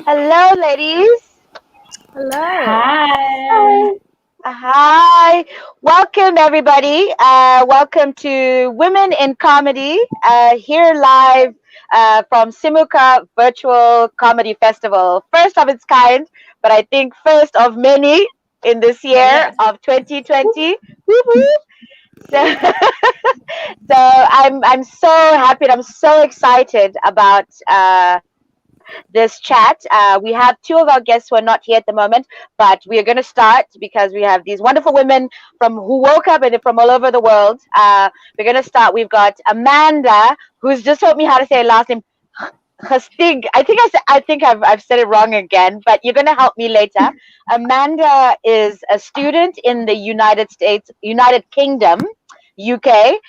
Hello, ladies. Hello. Hi. Hi. Welcome, everybody. Welcome to Women in Comedy, here live from Simuka Virtual Comedy Festival. First of its kind, but I think first of many in this year of 2020. So, so I'm so happy and I'm so excited about this chat. We have two of our guests who are not here at the moment, but we are going to start because we have these wonderful women who woke up and from all over the world. We're going to start. We've got Amanda, who's just taught me how to say her last name. Hastig. I think I've said it wrong again, but you're going to help me later. Amanda is a student in the United States, United Kingdom, UK.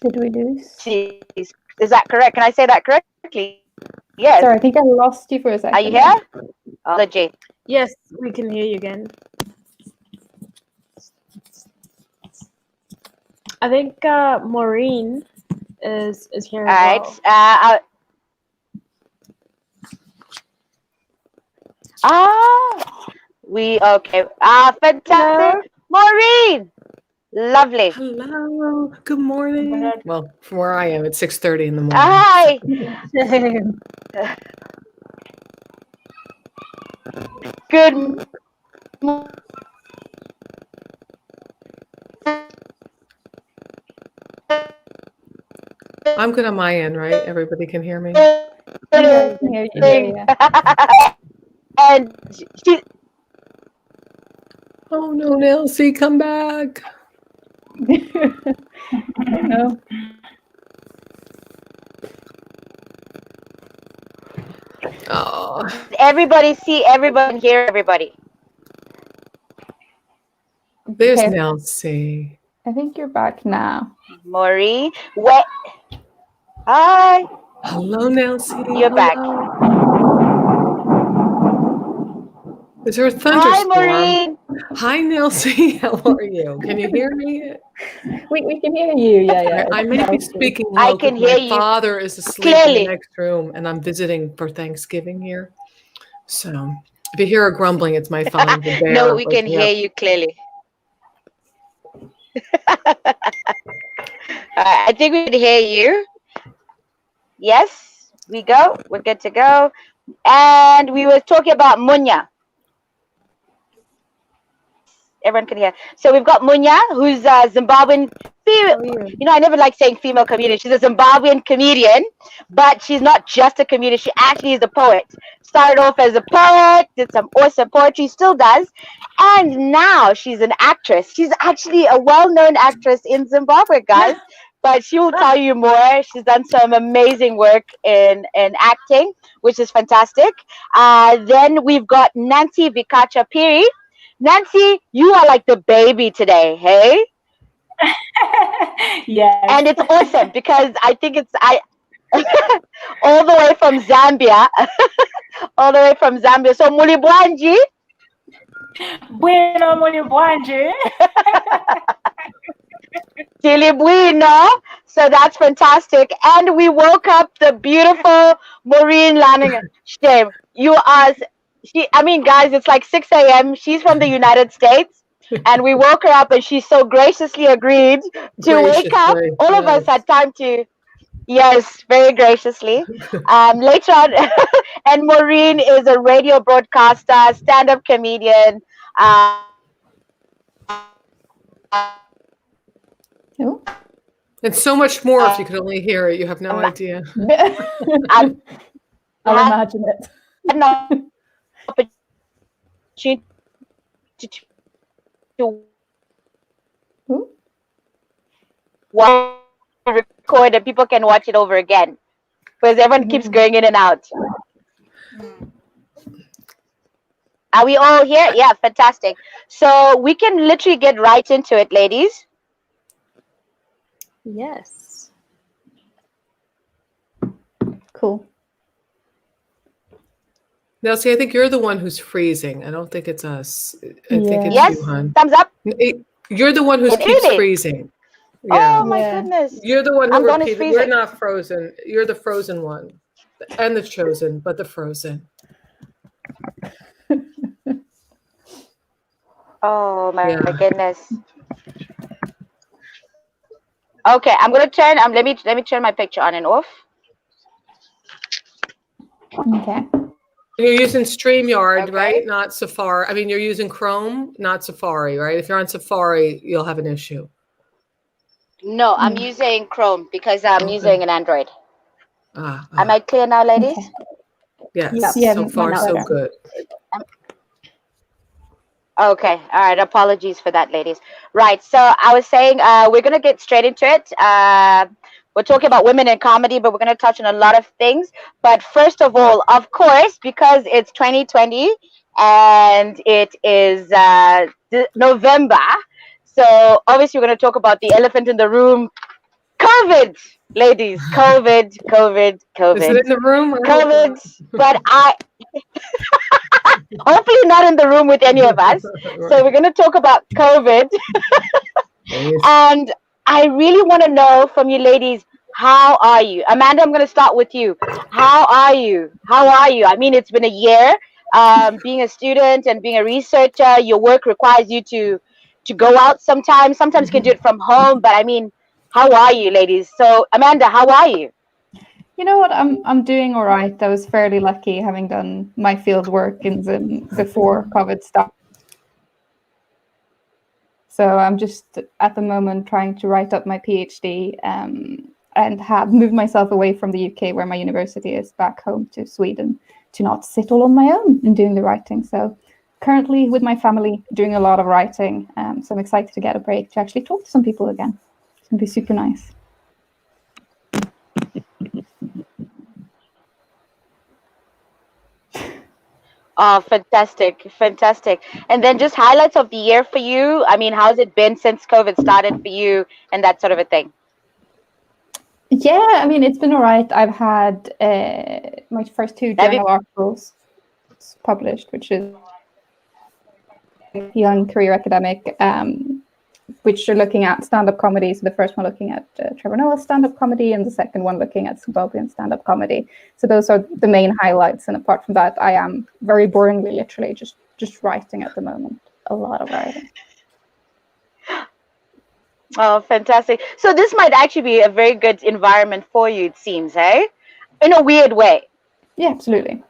Did we lose? Is that correct? Can I say that correctly? Yes. Sorry, I think I lost you for a second. Are you here? Apology. Yes, we can hear you again. I think Maureen is here as well. Okay. Fantastic. Hello. Maureen. Lovely. Hello. Good morning. Well, from where I am, it's 6:30 in the morning. Hi. Good. I'm good on my end, right? Everybody can hear me. And she. Oh no, Nelsie, come back. No. Oh. Everybody see everybody, hear everybody. There's Nelsie. I think you're back now. Maureen, what? Hi. Hello, Nelsie. You're back. Is there a thunderstorm? Hi, Maureen. Hi, Nelsie. How are you? Can you hear me? We can hear you. Yeah. I may be speaking low. I can hear you. My father is asleep in the next room, and I'm visiting for Thanksgiving here. So if you hear a grumbling, it's my father. No, we can hear you clearly. I think we can hear you. Yes, we go. We're good to go. And we were talking about Munya. Everyone can hear. So we've got Munya, who's a Zimbabwean female. You know, I never like saying female comedian. She's a Zimbabwean comedian, but she's not just a comedian. She actually is a poet. Started off as a poet, did some awesome poetry, still does. And now she's an actress. She's actually a well-known actress in Zimbabwe, guys. But she will tell you more. She's done some amazing work in acting, which is fantastic. Then we've got Nancy Vikacha Piri. Nancy, you are like the baby today, hey? Yes. And it's awesome because I think all the way from Zambia. All the way from Zambia. So Mulibwanji. Bueno, Mulibwanji. Tilibwino. So that's fantastic. And we woke up the beautiful Maureen Lanning. Shame. You are, guys, it's like 6 a.m. She's from the United States. And we woke her up and she so graciously agreed to wake up. All of us had time to, yes, very graciously. Later on, and Maureen is a radio broadcaster, stand-up comedian. And so much more if you could only hear it. You have no idea. I'll imagine it. Record and people can watch it over again because everyone keeps going in and out. Are we all here? Yeah, fantastic. So we can literally get right into it, ladies. Yes. Cool. Nelsie, I think you're the one who's freezing. I don't think it's us. I think it's yes. you, hon. Thumbs up. You're the one who keeps really? freezing. Yeah. Oh my goodness. You're the one who I'm repeated. You're not frozen. You're the frozen one. And the chosen, but the frozen. Oh my goodness. Okay, I'm gonna turn. Let me turn my picture on and off. Okay. You're using StreamYard, right? Not Safari. I mean, you're using Chrome, not Safari, right? If you're on Safari, you'll have an issue. No, I'm using Chrome because I'm using an Android. Am I clear now, ladies? Okay. Yes. So far, so good. Okay. All right. Apologies for that, ladies. Right. So I was saying we're going to get straight into it. We're talking about women in comedy, but we're going to touch on a lot of things. But first of all, of course, because it's 2020 and it is November, so obviously we're going to talk about the elephant in the room, COVID, ladies. COVID. Is it in the room? COVID. But hopefully not in the room with any of us. So we're going to talk about COVID. And I really want to know from you ladies, how are you? Amanda, I'm going to start with you. How are you? I mean, it's been a year. Being a student and being a researcher, your work requires you to go out sometimes. Sometimes you can do it from home. But I mean, how are you, ladies? So, Amanda, how are you? You know what? I'm doing all right. I was fairly lucky having done my field work in Zim before COVID started. So I'm just at the moment trying to write up my PhD and have moved myself away from the UK where my university is back home to Sweden to not sit all on my own in doing the writing. So currently with my family doing a lot of writing. So I'm excited to get a break to actually talk to some people again. It's going to be super nice. Oh, fantastic. And then just highlights of the year for you. I mean, how's it been since COVID started for you and that sort of a thing? Yeah, I mean, it's been all right. I've had my first 2 journal articles published, which is Young Career Academic, which are looking at stand-up comedy. So the first one looking at Trevor Noah's stand-up comedy and the second one looking at ZIMBABWEAN stand-up comedy. So those are the main highlights. And apart from that, I am very boringly, literally just writing at the moment. A lot of writing. Oh, fantastic. So this might actually be a very good environment for you, it seems, eh? In a weird way. Yeah, absolutely.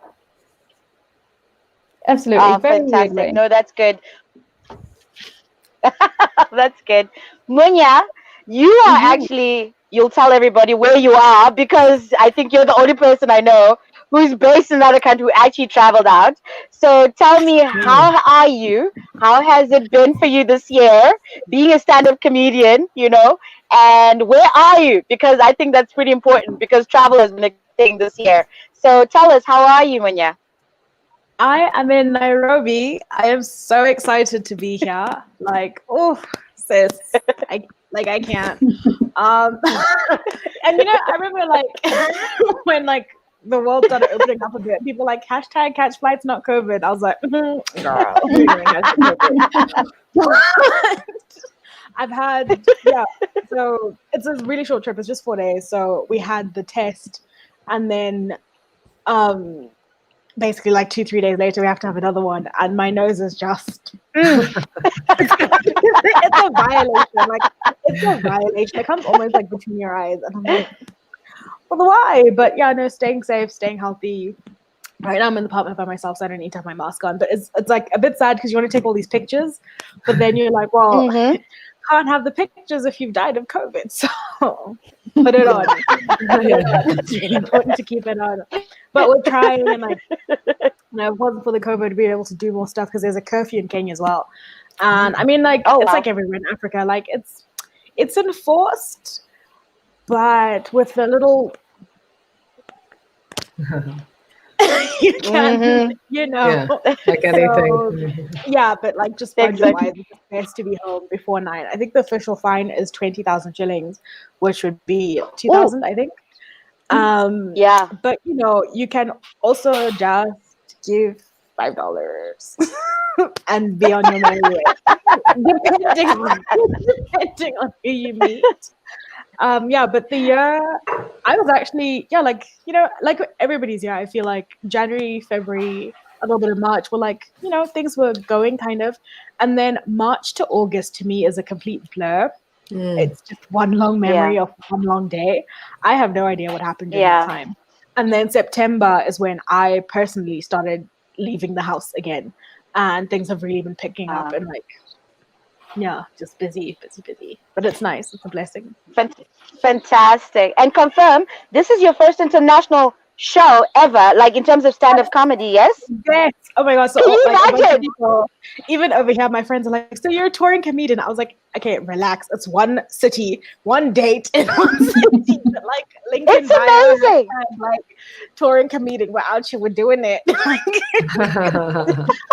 Absolutely. Oh, very fantastic. weird way. No, that's good. That's good. Munya, you are actually, you'll tell everybody where you are because I think you're the only person I know who's based in another country who actually traveled out. So tell me, how are you? How has it been for you this year, being a stand-up comedian, you know, and where are you? Because I think that's pretty important because travel has been a thing this year. So tell us, how are you, Munya? I am in Nairobi. I am so excited to be here. Like, oh, sis, I can't. And you know, I remember like when like the world started opening up a bit. People like hashtag catch flights, not COVID. I was like, girl, we're gonna catch COVID. I've had, so it's a really short trip. It's just 4 days. So we had the test, and then basically like 2-3 days later we have to have another one, and my nose is just it's a violation. Like, it's a violation. It comes almost like between your eyes, and I'm like, well, why? But yeah, no, staying safe, staying healthy. Right now I'm in the apartment by myself, so I don't need to have my mask on. But it's like a bit sad because you want to take all these pictures, but then you're like, well, can't have the pictures if you've died of COVID. So put it on. It's really important to keep it on. But we're trying, and like, if it wasn't for the COVID, we'd be able to do more stuff because there's a curfew in Kenya as well. And I mean, like, it's like everywhere in Africa. Like, it's enforced, but with the little you can, like anything. So, but like, just budget-wise, it's best to be home before 9. I think the official fine is 20,000 shillings, which would be 2,000, I think. But you can also just give $5 and be on your merry way, depending on who you meet. But the year I was actually, like everybody's year, I feel like January, February, a little bit of March were like, things were going kind of. And then March to August to me is a complete blur. It's just one long memory of one long day. I have no idea what happened during that time. And then September is when I personally started leaving the house again. And things have really been picking up, and like, just busy. But it's nice. It's a blessing. Fantastic. And confirm, this is your first international show ever, like in terms of stand-up comedy, yes? Yes. Oh my God. So can you imagine? People, even over here, my friends are like, so you're a touring comedian. I was like, okay, relax. It's one city, one date in one city. Like, LinkedIn it's amazing. And, like, touring comedian. We're out here, we're doing it. I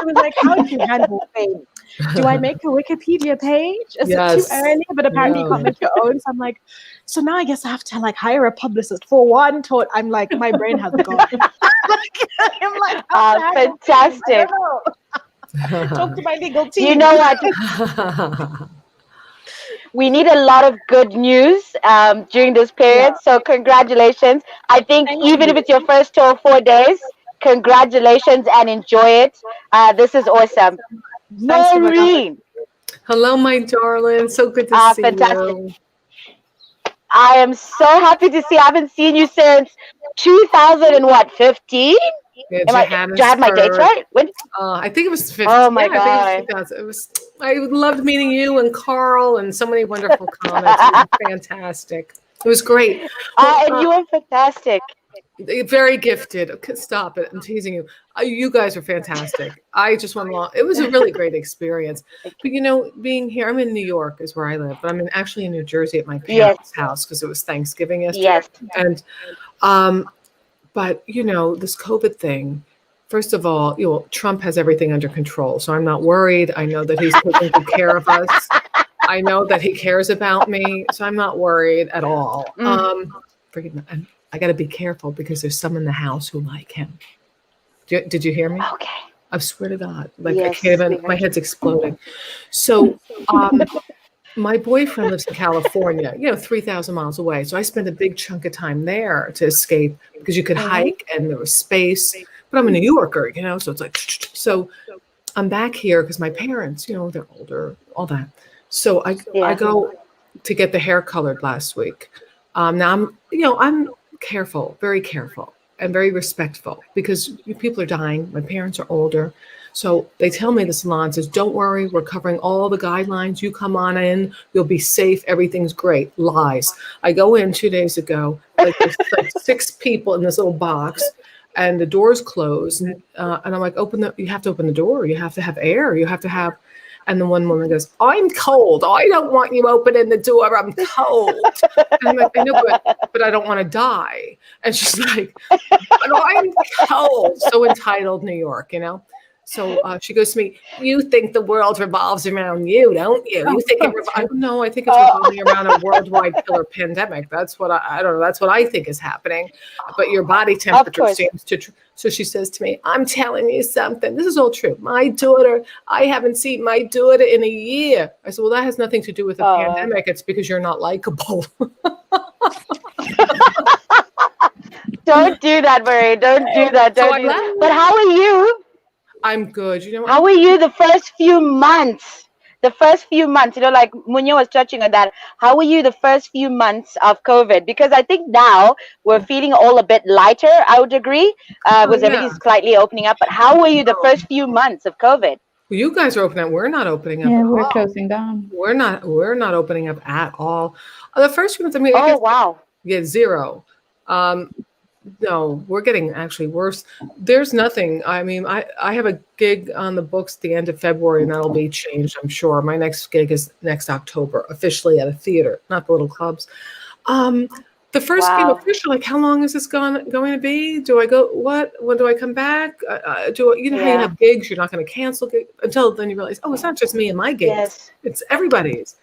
was like, how do you handle fame? Do I make a Wikipedia page? Is it too early? But apparently you can't make your own. So I'm like, so now I guess I have to like hire a publicist for one tour. I'm like, my brain has gone. I'm like, fantastic. Talk to my legal team. You know what? We need a lot of good news during this period. So congratulations. I think even if it's your first tour, 4 days, congratulations and enjoy it. This is awesome. Maureen. Hello, my darling. So good to see you. I am so happy to see. I haven't seen you since 2015. Yeah, do I have my dates right? When? I think it was 15. Oh my God! I loved meeting you and Carl and so many wonderful comments. It was fantastic. It was great. And you were fantastic. Very gifted. Okay, stop it. I'm teasing you. You guys are fantastic. I just went along. It was a really great experience. But being here, I'm in New York is where I live, but I'm actually in New Jersey at my parents' house because it was Thanksgiving yesterday. Yes. And but this COVID thing, first of all, Trump has everything under control. So I'm not worried. I know that he's taking good care of us. I know that he cares about me. So I'm not worried at all. I got to be careful because there's some in the house who like him. Did you hear me? Okay. I swear to God. Like, I can't even, my head's exploding. So my boyfriend lives in California, 3,000 miles away. So I spent a big chunk of time there to escape because you could hike and there was space. But I'm a New Yorker, so it's like, so I'm back here because my parents, they're older, all that. So I go to get the hair colored last week. Now I'm careful, very careful and very respectful because people are dying. My parents are older. So they tell me the salon says, don't worry, we're covering all the guidelines. You come on in, you'll be safe. Everything's great. Lies. I go in 2 days ago, there's like 6 people in this little box and the door's closed. And I'm like, you have to open the door. You have to have air. You have to have, and the one woman goes, I'm cold. I don't want you opening the door. I'm cold. And I'm like, I know, but I don't want to die. And she's like, but I'm cold. So entitled New York, So she goes to me, you think the world revolves around you, don't you? You think it revolves? No, I think it's revolving around a worldwide killer pandemic. That's what I don't know. That's what I think is happening. But your body temperature seems to. So she says to me, I'm telling you something. This is all true. My daughter, I haven't seen my daughter in a year. I said, well, that has nothing to do with the pandemic. It's because you're not likable. Don't do that, Marie. Don't do that. Don't do that. But how are you? I'm good. You know, how were you the first few months? The first few months, you know, like Munya was touching on that. How were you the first few months of COVID? Because I think now we're feeling all a bit lighter, I would agree, because everything's slightly opening up. But how were you the first few months of COVID? Well, you guys are opening up. We're not opening up. Yeah, we're closing down. We're not opening up at all. The first few months, I mean, wow. Yeah, zero. No, we're getting actually worse. There's nothing. I mean, I have a gig on the books at the end of February, and that'll be changed, I'm sure. My next gig is next October, officially at a theater, not the little clubs. The first gig official, like, how long is this going to be? Do I go? What? When do I come back? How you have gigs? You're not going to cancel gigs until then you realize, oh, it's not just me and my gigs. Yes. It's everybody's.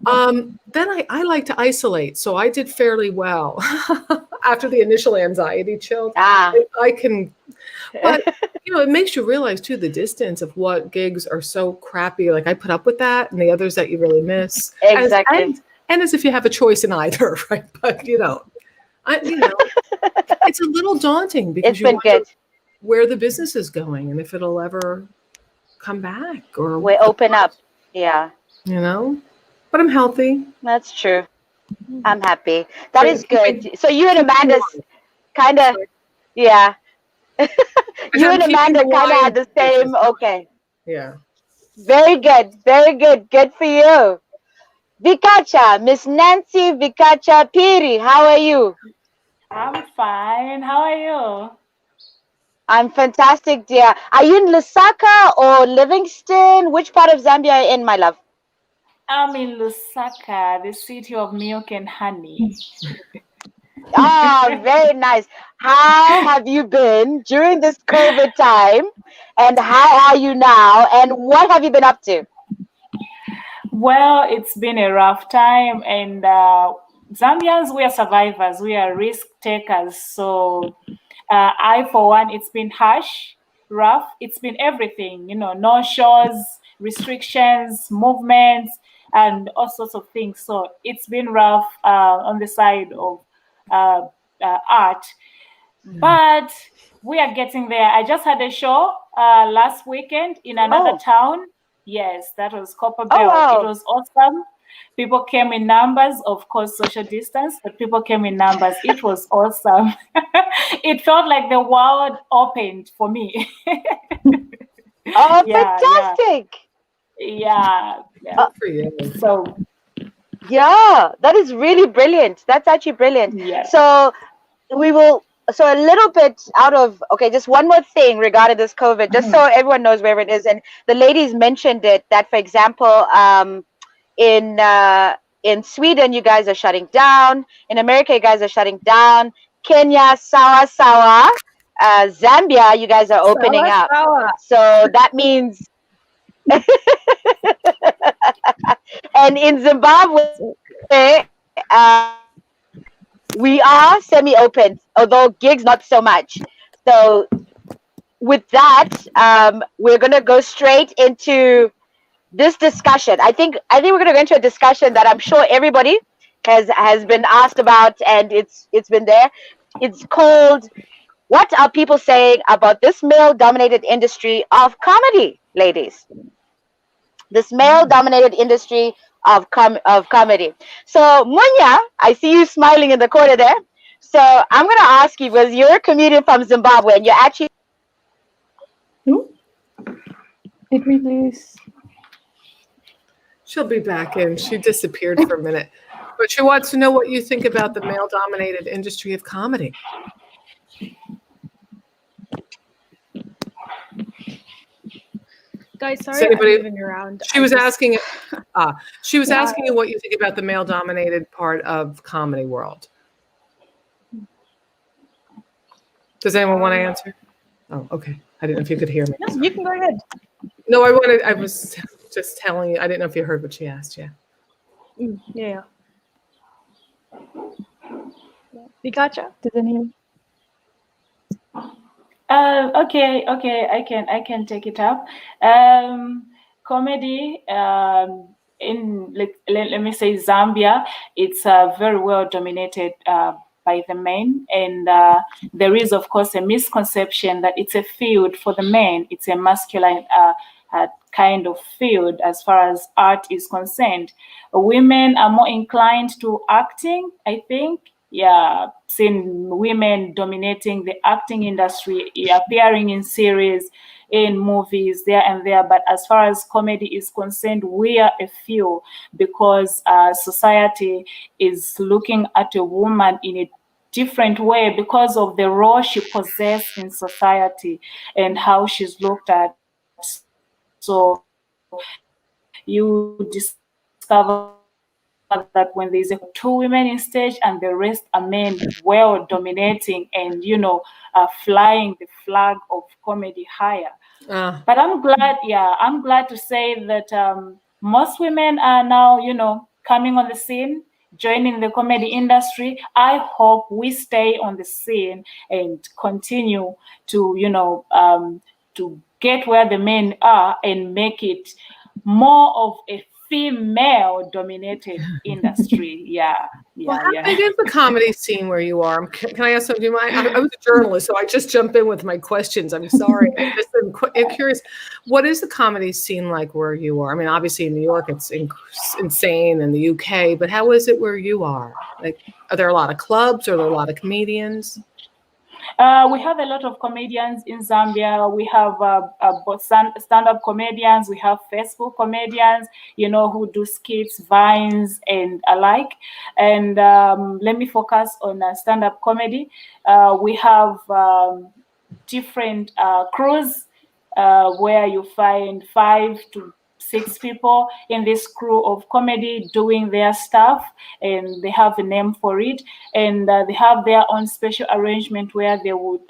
Then I like to isolate, so I did fairly well after the initial anxiety chill. I can, but it makes you realize too the distance of what gigs are so crappy. Like I put up with that, and the others that you really miss. Exactly. And as if you have a choice in either, right? But it's a little daunting because you wonder where the business is going and if it'll ever come back or we open up. Yeah. But I'm healthy. That's true. I'm happy. That is good. So you and Amanda's kind of, you and Amanda kind of had the same, Yeah. Very good. Very good. Good for you. Vikacha, Miss Nancy Vikacha Piri, how are you? I'm fine. How are you? I'm fantastic, dear. Are you in Lusaka or Livingston? Which part of Zambia are you in, my love? I'm in Lusaka, the city of milk and honey. Very nice. How have you been during this COVID time? And how are you now? And what have you been up to? Well, it's been a rough time. And Zambians, we are survivors. We are risk takers. So I, for one, it's been harsh, rough. It's been everything, no shows, restrictions, movements, and all sorts of things. So it's been rough on the side of art, but we are getting there. I just had a show last weekend in another town. Yes, that was Copperbelt. Wow. It was awesome. People came in numbers, of course, social distance, but people came in numbers. It was awesome. It felt like the world opened for me. Fantastic. Yeah. For you. So that is really brilliant. That's actually brilliant. Yeah. So a little bit out of just one more thing regarding this COVID, just so everyone knows where it is. And the ladies mentioned it that, for example, in Sweden you guys are shutting down, in America you guys are shutting down, Kenya sawa, Zambia you guys are opening up. So that means and in Zimbabwe, we are semi-open, although gigs not so much. So with that, we're going to go straight into this discussion. I think we're going to go into a discussion that I'm sure everybody has been asked about, and it's been there. It's called, what are people saying about this male-dominated industry of comedy, ladies? This male-dominated industry of comedy. So Munya, I see you smiling in the corner there. So I'm going to ask you, because you're a comedian from Zimbabwe, and you're actually... Did we lose? She'll be back in. She disappeared for a minute. But she wants to know what you think about the male-dominated industry of comedy. Guys, sorry I'm moving around. She was asking you what you think about the male-dominated part of comedy world. Does anyone want to answer? Oh, okay. I didn't know if you could hear me. No, you can go ahead. No, I was just telling you. I didn't know if you heard what she asked. Yeah. Yeah. You gotcha. Did any? Okay, I can take it up. Comedy in let me say Zambia, it's very well dominated by the men, and there is of course a misconception that it's a field for the men. It's a masculine kind of field as far as art is concerned. Women are more inclined to acting, I think. Yeah, seen women dominating the acting industry, appearing in series, in movies, there and there. But as far as comedy is concerned, we are a few, because society is looking at a woman in a different way because of the role she possesses in society and how she's looked at. So you discover that when there's two women in stage and the rest are men, well dominating and flying the flag of comedy higher. But I'm glad to say that most women are now coming on the scene, joining the comedy industry. I hope we stay on the scene and continue to to get where the men are and make it more of a female-dominated industry. Well, how big is the comedy scene where you are? Can I ask something? I was a journalist, so I just jump in with my questions. I'm sorry. I'm curious. What is the comedy scene like where you are? I mean, obviously in New York, it's insane, in the UK, but how is it where you are? Like, are there a lot of clubs? Are there a lot of comedians? We have a lot of comedians in Zambia. We have both stand-up comedians. We have Facebook comedians, who do skits, vines, and alike. And let me focus on stand-up comedy. We have different crews where you find 5 to 6 people in this crew of comedy doing their stuff, and they have a name for it, and they have their own special arrangement where they would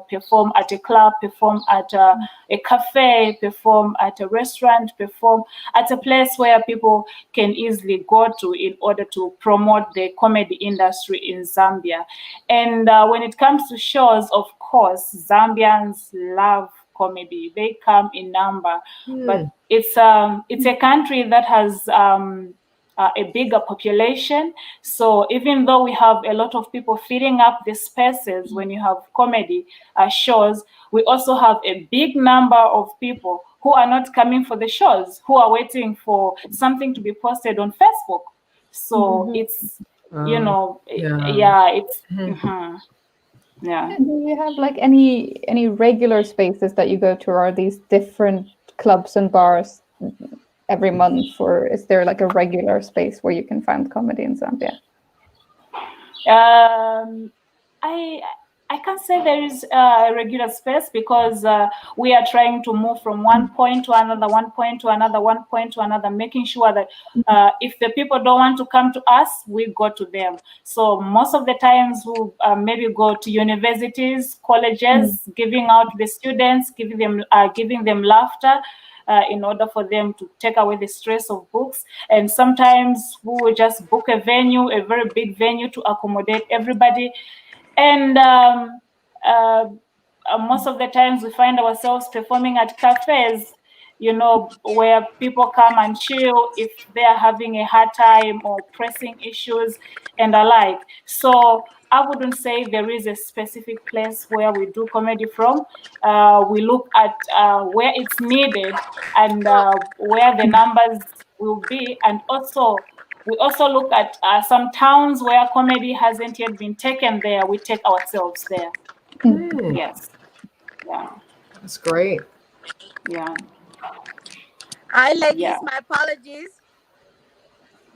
perform at a club, perform at a cafe, perform at a restaurant, perform at a place where people can easily go to in order to promote the comedy industry in Zambia. And when it comes to shows, of course, Zambians love comedy. They come in number, but it's a country that has a bigger population. So even though we have a lot of people filling up the spaces when you have comedy shows, we also have a big number of people who are not coming for the shows, who are waiting for something to be posted on Facebook. So it's it's. Yeah. Do you have like any regular spaces that you go to, or are these different clubs and bars every month, or is there like a regular space where you can find comedy in Zambia? I can't say there is a regular space, because we are trying to move from one point to another, one point to another, one point to another, making sure that if the people don't want to come to us, we go to them. So most of the times we maybe go to universities, colleges, giving out the students, giving them laughter, in order for them to take away the stress of books. And sometimes we will just book a venue, a very big venue, to accommodate everybody. And most of the times we find ourselves performing at cafes, where people come and chill if they are having a hard time or pressing issues and alike. So I wouldn't say there is a specific place where we do comedy from. We look at where it's needed and where the numbers will be. And also, we also look at some towns where comedy hasn't yet been taken there. We take ourselves there. Yes. Yeah. That's great. Yeah. Hi, ladies. My apologies.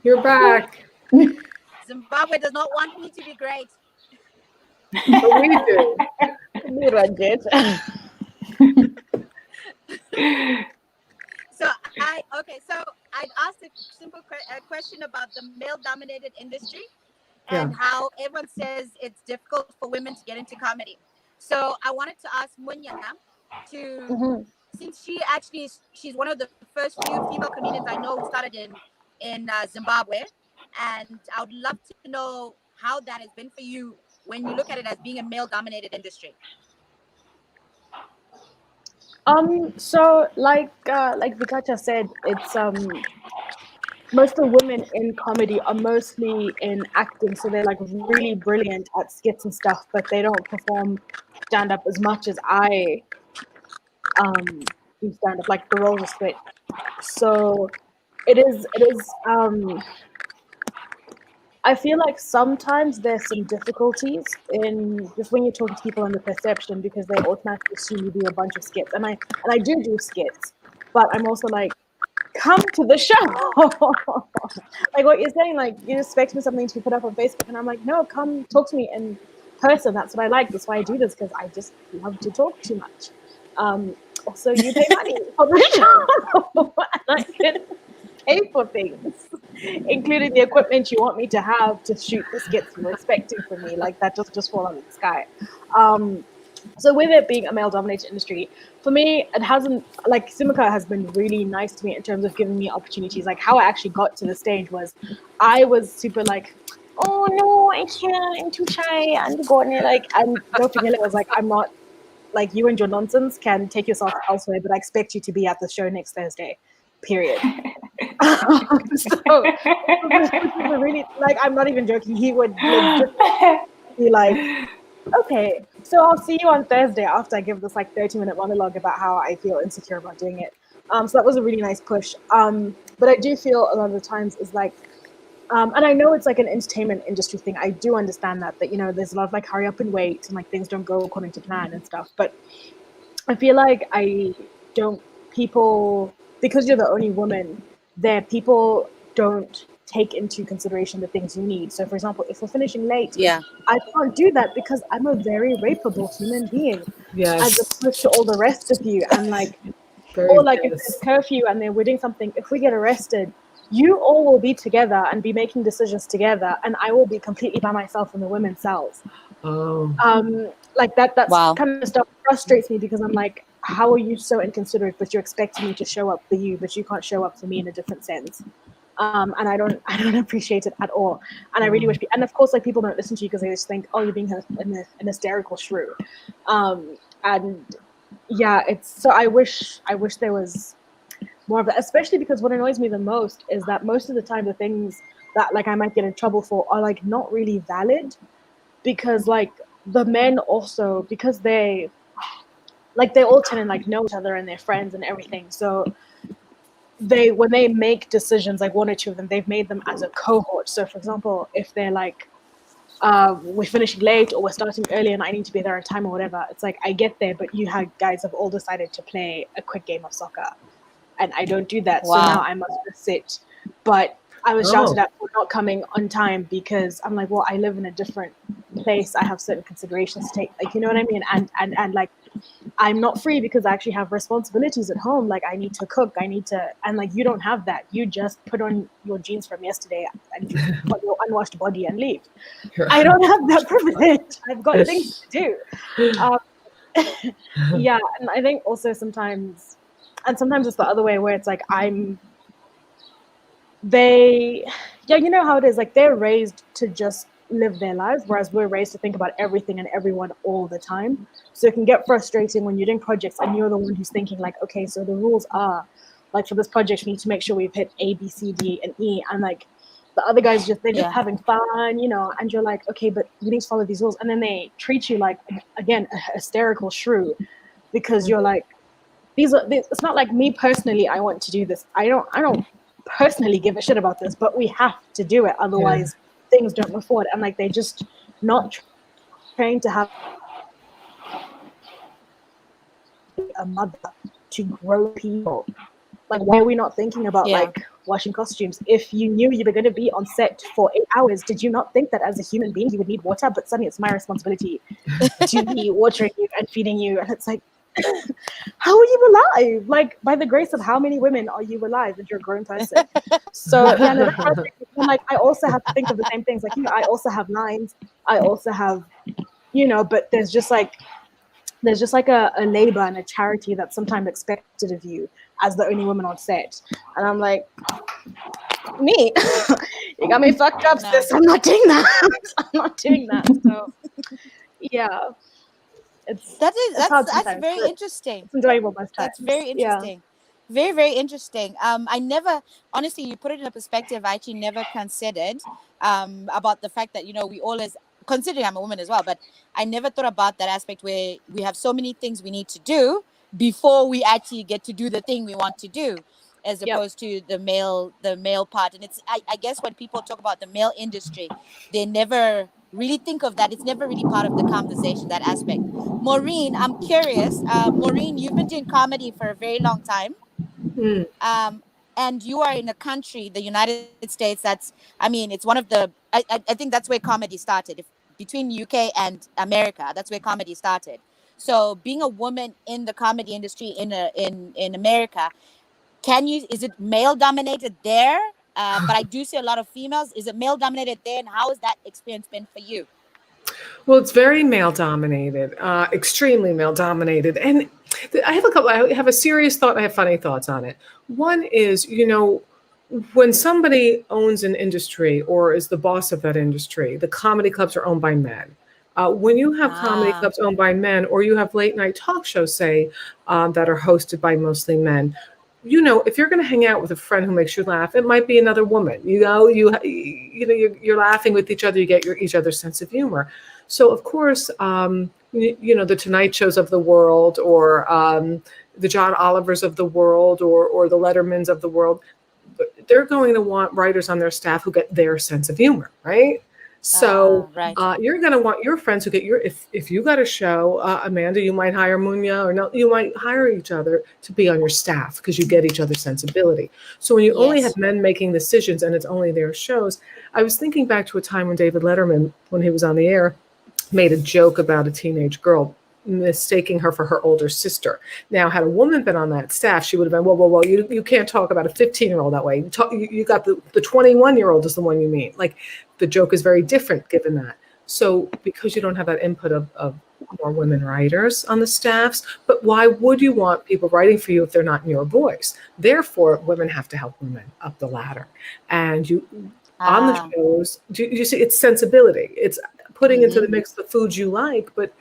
You're back. Zimbabwe does not want me to be great. But we do. So I'd asked a simple question about the male-dominated industry and how everyone says it's difficult for women to get into comedy. So I wanted to ask Munya to, since she's one of the first few female comedians I know who started in Zimbabwe, and I would love to know how that has been for you when you look at it as being a male-dominated industry. So like Vikacha said, it's most of the women in comedy are mostly in acting, so they're like really brilliant at skits and stuff, but they don't perform stand up as much as I do stand up. Like the roles are split. So it is I feel like sometimes there's some difficulties in just when you're talking to people on the perception, because they automatically assume you do a bunch of skits, and I do skits, but I'm also like, come to the show. Like what you're saying, like you're expecting something to be put up on Facebook, and I'm like, no, come talk to me in person. That's what I like. That's why I do this, because I just love to talk too much. Also, you pay money for the show, and I can pay for things, including the equipment you want me to have to shoot the skits you're expecting from me. Like that just fall out of the sky. So with it being a male-dominated industry, for me, it hasn't, like Simuka has been really nice to me in terms of giving me opportunities. Like how I actually got to the stage was, I was super like, oh no, I can't, I'm too shy, I'm Gordon. Like, and Dr. Miller was like, I'm not, like you and your nonsense can take yourself elsewhere, but I expect you to be at the show next Thursday, period. So really, like, I'm not even joking. He would just be like, okay, so I'll see you on Thursday after I give this like 30-minute monologue about how I feel insecure about doing it. So that was a really nice push. But I do feel a lot of the times is like, and I know it's like an entertainment industry thing. I do understand that, you know, there's a lot of like hurry up and wait, and like things don't go according to plan and stuff. But I feel like people, because you're the only woman there, people don't take into consideration the things you need. So for example, if we're finishing late, I can't do that because I'm a very rapeable human being, as opposed to all the rest of you. And like, or like if there's curfew and they're doing something, if we get arrested, you all will be together and be making decisions together, and I will be completely by myself in the women's cells. Like that's wow. Kind of stuff frustrates me, because I'm like, how are you so inconsiderate, but you're expecting me to show up for you, but you can't show up for me in a different sense. And I don't appreciate it at all. And I really wish, and of course, like people don't listen to you because they just think, oh, you're being an hysterical shrew. And yeah, it's so I wish there was more of that, especially because what annoys me the most is that most of the time the things that like I might get in trouble for are like not really valid, because like the men also, because they all tend to like know each other and they're friends and everything, so when they make decisions, like one or two of them, they've made them as a cohort. So for example, if they're like, we're finishing late or we're starting early and I need to be there on time or whatever, it's like I get there, but you guys have all decided to play a quick game of soccer and I don't do that. Wow. So now I must just sit. But I was shouted at for not coming on time because I'm like, well, I live in a different place. I have certain considerations to take, like, you know what I mean? And like, I'm not free because I actually have responsibilities at home. Like I need to cook, and like, you don't have that. You just put on your jeans from yesterday and put your unwashed body and leave. I don't have that privilege. I've got things to do. Yeah. And I think also sometimes it's the other way where it's like, you know how it is, like they're raised to just live their lives, whereas we're raised to think about everything and everyone all the time. So it can get frustrating when you're doing projects and you're the one who's thinking like, okay, so the rules are like for this project we need to make sure we've hit A, B, C, D, and E, and like the other guys they're just having fun, you know, and you're like, okay, but you need to follow these rules, and then they treat you like, again, a hysterical shrew, because you're like, it's not like me personally I want to do this, I don't personally give a shit about this, but we have to do it, otherwise things don't move forward. And like, they're just not trained to have a mother to grow people. Like, why are we not thinking about like washing costumes? If you knew you were going to be on set for 8 hours, did you not think that as a human being you would need water? But suddenly it's my responsibility to be watering you and feeding you, and it's like, how are you alive? Like, by the grace of how many women are you alive if you're a grown person? So like, I also have to think of the same things. Like, you know, I also have lines, I also have, you know, but there's just like, there's just like a labor and a charity that's sometimes expected of you as the only woman on set. And I'm like, me, you got me fucked up, sis. I'm not doing that. I'm not doing that. So yeah, that's very interesting. It's enjoyable most times. That's very interesting. Very, very interesting. I never, honestly, you put it in a perspective I actually never considered about the fact that, we always, considering I'm a woman as well, but I never thought about that aspect where we have so many things we need to do before we actually get to do the thing we want to do, as opposed to the male part. And it's, I guess when people talk about the male industry, they never really think of that. It's never really part of the conversation, that aspect. Maureen, I'm curious. Maureen, you've been doing comedy for a very long time. And you are in a country, the United States, that's, it's one of the, I think that's where comedy started. Between UK and America, that's where comedy started. So being a woman in the comedy industry in America, is it male dominated there? But I do see a lot of females. Is it male dominated there? And how has that experience been for you? Well, it's very male dominated, extremely male dominated. And I have a serious thought. I have funny thoughts on it. One is, when somebody owns an industry or is the boss of that industry, the comedy clubs are owned by men. When you have comedy clubs owned by men, or you have late night talk shows, say, that are hosted by mostly men, if you're going to hang out with a friend who makes you laugh, it might be another woman. You're laughing with each other. You get each other's sense of humor. So of course, the Tonight Shows of the world, or the John Olivers of the world, or the Lettermans of the world, they're going to want writers on their staff who get their sense of humor, right? So you're going to want your friends who get if you got a show, Amanda, you might hire Munya, or no, you might hire each other to be on your staff because you get each other's sensibility. So when you only have men making decisions and it's only their shows, I was thinking back to a time when David Letterman, when he was on the air, made a joke about a teenage girl mistaking her for her older sister. Now, had a woman been on that staff, she would have been, whoa, you can't talk about a 15-year-old that way. You got the 21-year-old is the one you mean. Like, the joke is very different given that. So because you don't have that input of more women writers on the staffs, but why would you want people writing for you if they're not in your voice? Therefore, women have to help women up the ladder. And on the shows, you see, it's sensibility. It's putting into the mix the foods you like, but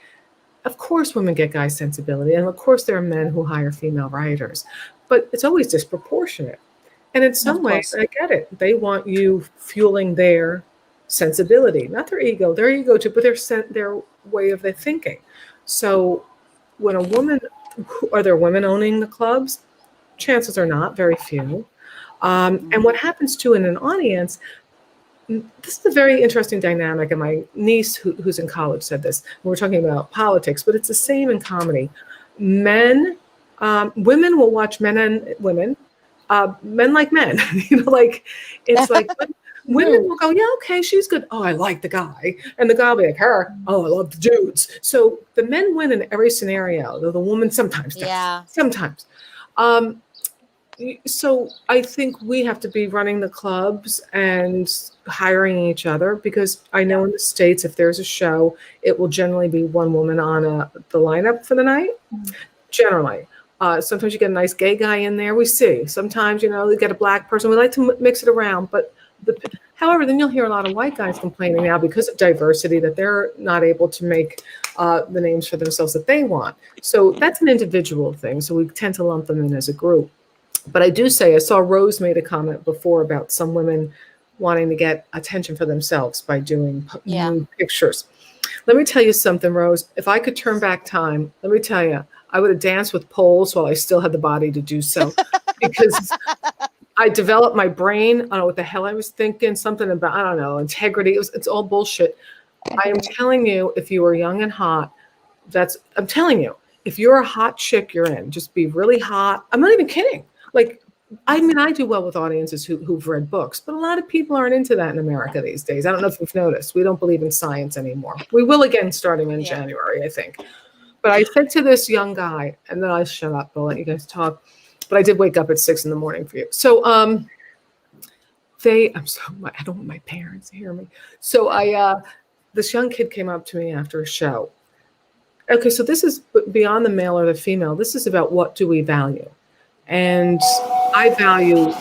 of course women get guy sensibility, and of course there are men who hire female writers, but it's always disproportionate. And in some ways, I get it. They want you fueling their sensibility, not their ego too, but their way of their thinking. So when are there women owning the clubs? Chances are not, very few. And what happens too in an audience, this is a very interesting dynamic, and my niece who's in college said this. We're talking about politics, but it's the same in comedy. Women will watch men and women, men like men. It's like women will go, yeah, okay, she's good. Oh, I like the guy, and the guy will be like, her. Oh, I love the dudes. So the men win in every scenario, though the woman sometimes does. Yeah, sometimes. So I think we have to be running the clubs and hiring each other, because I know in the States, if there's a show, it will generally be one woman on the lineup for the night. Generally. Sometimes you get a nice gay guy in there. We see. Sometimes, you get a black person. We like to mix it around. But however, then you'll hear a lot of white guys complaining now because of diversity that they're not able to make the names for themselves that they want. So that's an individual thing. So we tend to lump them in as a group. But I do say, I saw Rose made a comment before about some women wanting to get attention for themselves by doing new pictures. Let me tell you something, Rose. If I could turn back time, let me tell you, I would have danced with poles while I still had the body to do so. Because I developed my brain. I don't know what the hell I was thinking. Something about, I don't know, integrity. It's all bullshit. I am telling you, if you are young and hot, I'm telling you, if you're a hot chick, you're in. Just be really hot. I'm not even kidding. I do well with audiences who've read books, but a lot of people aren't into that in America these days. I don't know if you've noticed. We don't believe in science anymore. We will again starting in January, I think. But I said to this young guy, and then I'll shut up. I'll let you guys talk. But I did wake up at 6 a.m. for you. So I don't want my parents to hear me. So this young kid came up to me after a show. Okay, so this is beyond the male or the female. This is about what do we value. And I value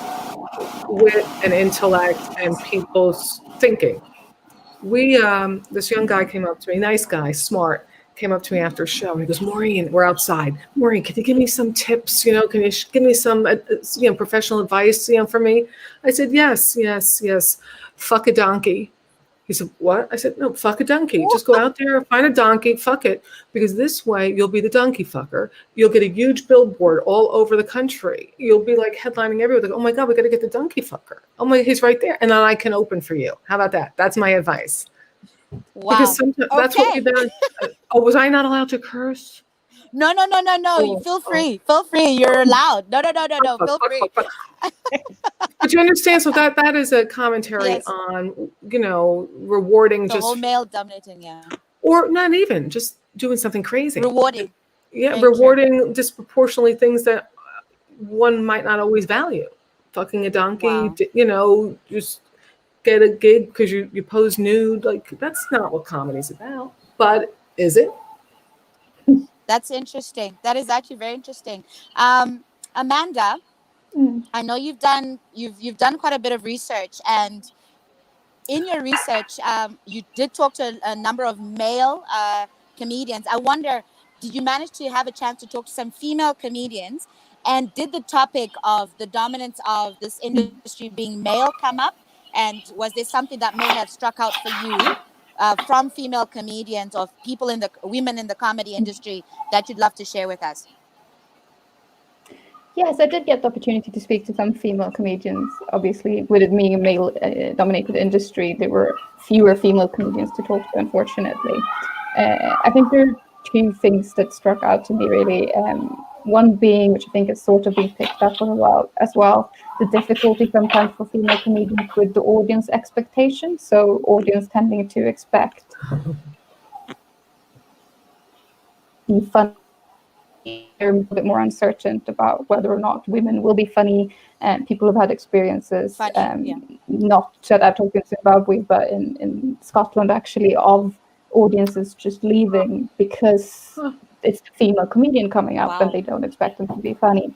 wit and intellect and people's thinking. This young guy came up to me, nice guy, smart, came up to me after a show, and he goes, Maureen, we're outside. Maureen, can you give me some tips? Can you give me some, professional advice, for me? I said, yes, yes, yes. Fuck a donkey. He said, what? I said, no, fuck a donkey. Just go out there, find a donkey, fuck it. Because this way you'll be the donkey fucker. You'll get a huge billboard all over the country. You'll be like headlining everywhere. Like, oh my God, we got to get the donkey fucker. Oh my, he's right there. And then I can open for you. How about that? That's my advice. Wow. Because sometimes that's what we've done. Oh, was I not allowed to curse? No. Oh, Feel free. Feel free. You're allowed. No. Feel free. But you understand, so that is a commentary Yes. on, rewarding The just, whole male dominating, yeah. or not even, just doing something crazy. Rewarding. Yeah, Very rewarding disproportionately things that one might not always value. Fucking a donkey, Wow. just get a gig because you pose nude. Like, that's not what comedy's about. But is it? That's interesting. That is actually very interesting. Amanda, I know you've done quite a bit of research, and in your research, you did talk to a number of male comedians. I wonder, did you manage to have a chance to talk to some female comedians? And did the topic of the dominance of this industry being male come up? And was there something that may have struck out for you from female comedians or women in the comedy industry that you'd love to share with us? Yes, I did get the opportunity to speak to some female comedians. Obviously, with it being a male-dominated industry, there were fewer female comedians to talk to, unfortunately. I think there are two things that struck out to me, really. One being, which I think is sort of being picked up on as well, the difficulty sometimes for female comedians with the audience expectations. So audience tending to expect fun. They're a bit more uncertain about whether or not women will be funny, and people have had experiences, not that I talk in Zimbabwe, but in Scotland actually, of audiences just leaving because it's a female comedian coming up and they don't expect them to be funny.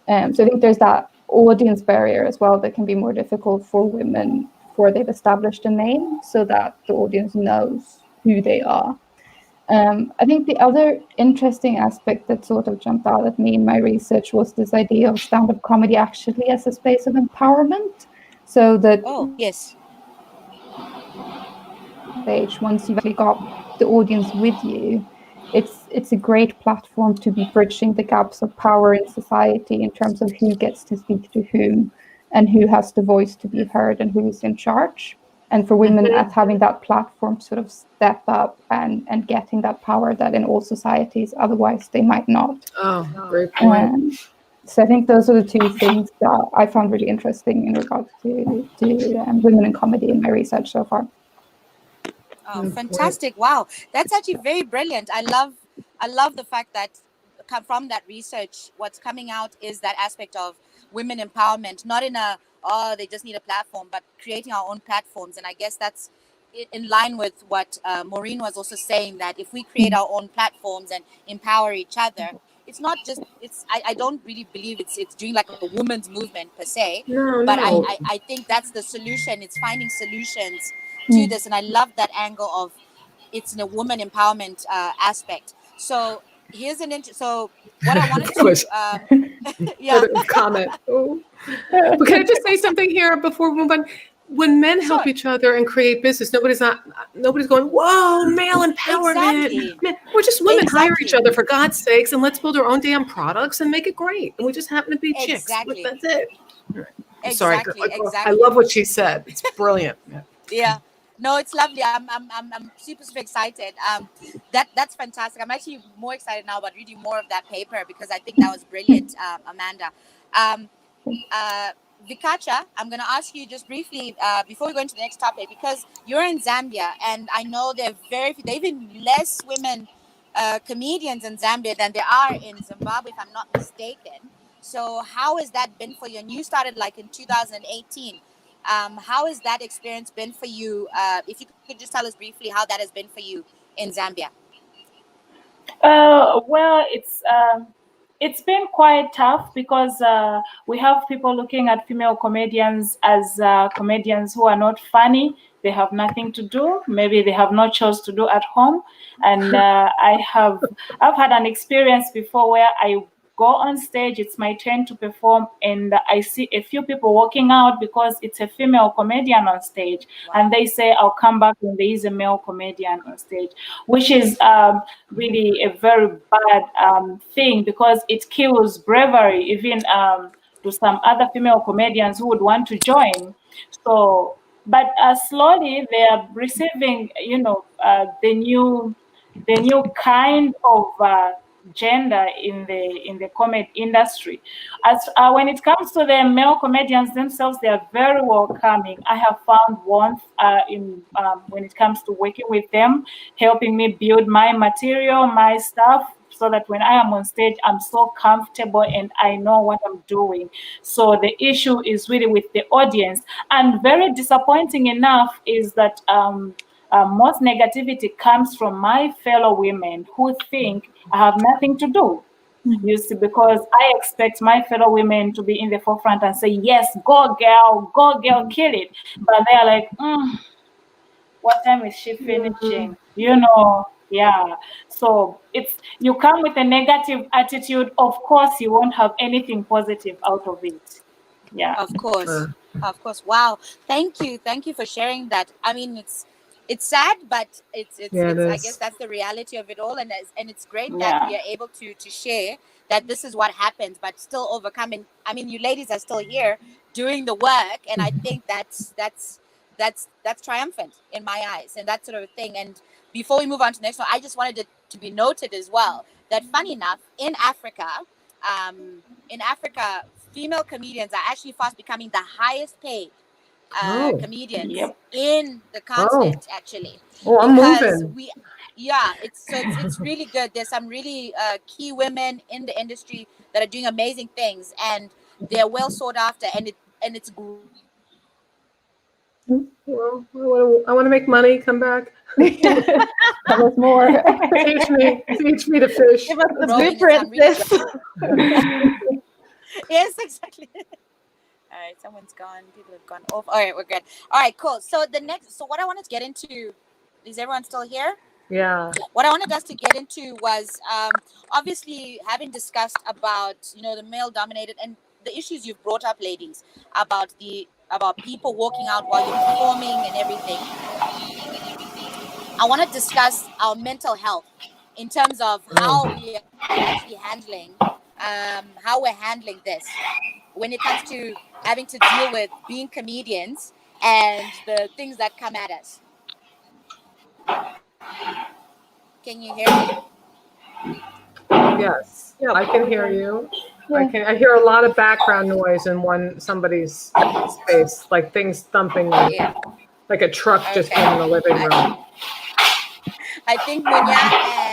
So I think there's that audience barrier as well that can be more difficult for women before they've established a name, so that the audience knows who they are. I think the other interesting aspect that sort of jumped out at me in my research was this idea of stand-up comedy actually as a space of empowerment. So that once you've actually got the audience with you, it's a great platform to be bridging the gaps of power in society in terms of who gets to speak to whom and who has the voice to be heard and who is in charge. And for women at having that platform sort of step up and getting that power that in all societies otherwise they might not. Oh, great point. So I think those are the two things that I found really interesting in regards to women in comedy in my research so far. Oh, fantastic. Wow. That's actually very brilliant. I love the fact that from that research, what's coming out is that aspect of women empowerment, not in they just need a platform, but creating our own platforms. And I guess that's in line with what Maureen was also saying, that if we create our own platforms and empower each other, it's not just, I don't really believe it's doing like a women's movement per se, but I think that's the solution. It's finding solutions to this. And I love that angle of it's in a woman empowerment aspect. So here's so what I wanted to comment. But can I just say something here before we move on? When men help each other and create business, nobody's going, whoa, male empowerment. Exactly. Man, we're just women hire each other, for God's sakes, and let's build our own damn products and make it great. And we just happen to be chicks. Exactly. That's it. Exactly. Sorry, Exactly. I love what she said. It's brilliant. Yeah. No, it's lovely. I'm super excited. That's fantastic. I'm actually more excited now about reading more of that paper because I think that was brilliant, Amanda. Vikacha, I'm going to ask you just briefly before we go into the next topic, because you're in Zambia, and I know there are even less women comedians in Zambia than there are in Zimbabwe, if I'm not mistaken. So how has that been for you? And you started like in 2018. How has that experience been for you? If you could just tell us briefly how that has been for you in Zambia. Well, it's been quite tough because we have people looking at female comedians as comedians who are not funny. They have nothing to do. Maybe they have no chores to do at home. And I've had an experience before where I go on stage, it's my turn to perform, and I see a few people walking out because it's a female comedian on stage. Wow. And they say, I'll come back when there is a male comedian on stage, which is really a very bad thing, because it kills bravery, even to some other female comedians who would want to join. So, but slowly they are receiving, the new kind of gender in the comedy industry. As when it comes to the male comedians themselves, they are very welcoming. I have found warmth in when it comes to working with them, helping me build my material, my stuff, so that when I am on stage, I'm so comfortable and I know what I'm doing. So the issue is really with the audience. And very disappointing enough is that most negativity comes from my fellow women who think I have nothing to do. You see, because I expect my fellow women to be in the forefront and say, yes, go girl, kill it. But they're like, what time is she finishing? Yeah. So you come with a negative attitude, of course you won't have anything positive out of it. Yeah. Of course. Wow. Thank you for sharing that. I mean, it's sad, but it's I guess that's the reality of it all, and it's great that we are able to share that this is what happens, but still overcoming. I mean, you ladies are still here doing the work, and I think that's triumphant in my eyes, and that sort of thing. And before we move on to the next one, I just wanted it to be noted as well that, funny enough, in Africa, female comedians are actually fast becoming the highest paid comedians in the continent, actually. I'm moving. It's really good. There's some really key women in the industry that are doing amazing things, and they're well sought after, and it's well, I want to make money. Come back. Tell us more. Teach me to fish. Give us the blueprint. Yes, exactly. All right, someone's gone. People have gone off. All right, we're good. All right, cool. So what I wanted to get into, is everyone still here? Yeah. What I wanted us to get into was obviously having discussed about the male-dominated and the issues you've brought up, ladies, about people walking out while you're performing and everything. I want to discuss our mental health in terms of how we are actually handling this when it comes to having to deal with being comedians and the things that come at us. Can you hear me? Yes, I can hear you. I hear a lot of background noise in somebody's space, like things thumping, like a truck just came in the living room. I think Munya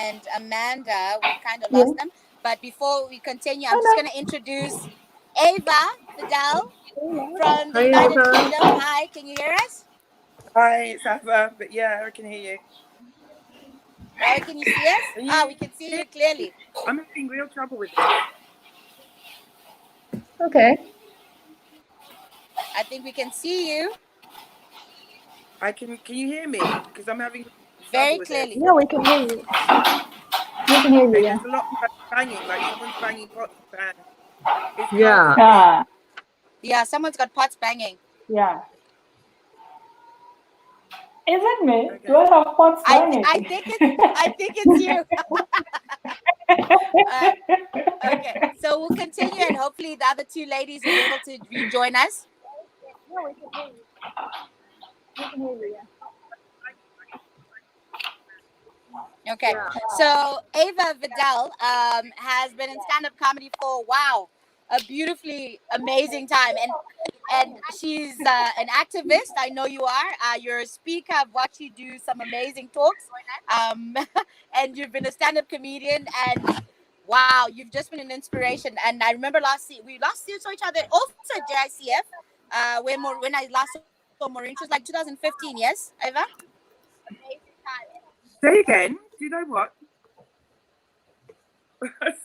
and Amanda, we kind of lost them. But before we continue, I'm just going to introduce Ava Fidel from the United Kingdom. Hi, can you hear us? Hi, it's Ava, but yeah, I can hear you. Oh, can you see us? We can see you clearly. I'm having real trouble with this. Okay. I think we can see you. Can you hear me? Because I'm having very clearly. Yeah, we can hear you. We can hear you. There's a lot of banging, like someone's banging pots and pans. Yeah, someone's got pots banging. Yeah. Is it me? Okay. Do I have pots banging? I think it's you. Okay, so we'll continue, and hopefully the other two ladies will be able to rejoin us. Yeah, we can hear you. We can hear you, Okay, so Ava Vidal has been in stand-up comedy for a beautifully amazing time, and she's an activist. I know you are. You're a speaker. I've watched you do some amazing talks, and you've been a stand-up comedian, and you've just been an inspiration. And I remember we saw each other also at JICF, when I last saw Maureen. It was like 2015. Yes, Ava. Say again. Do you know what?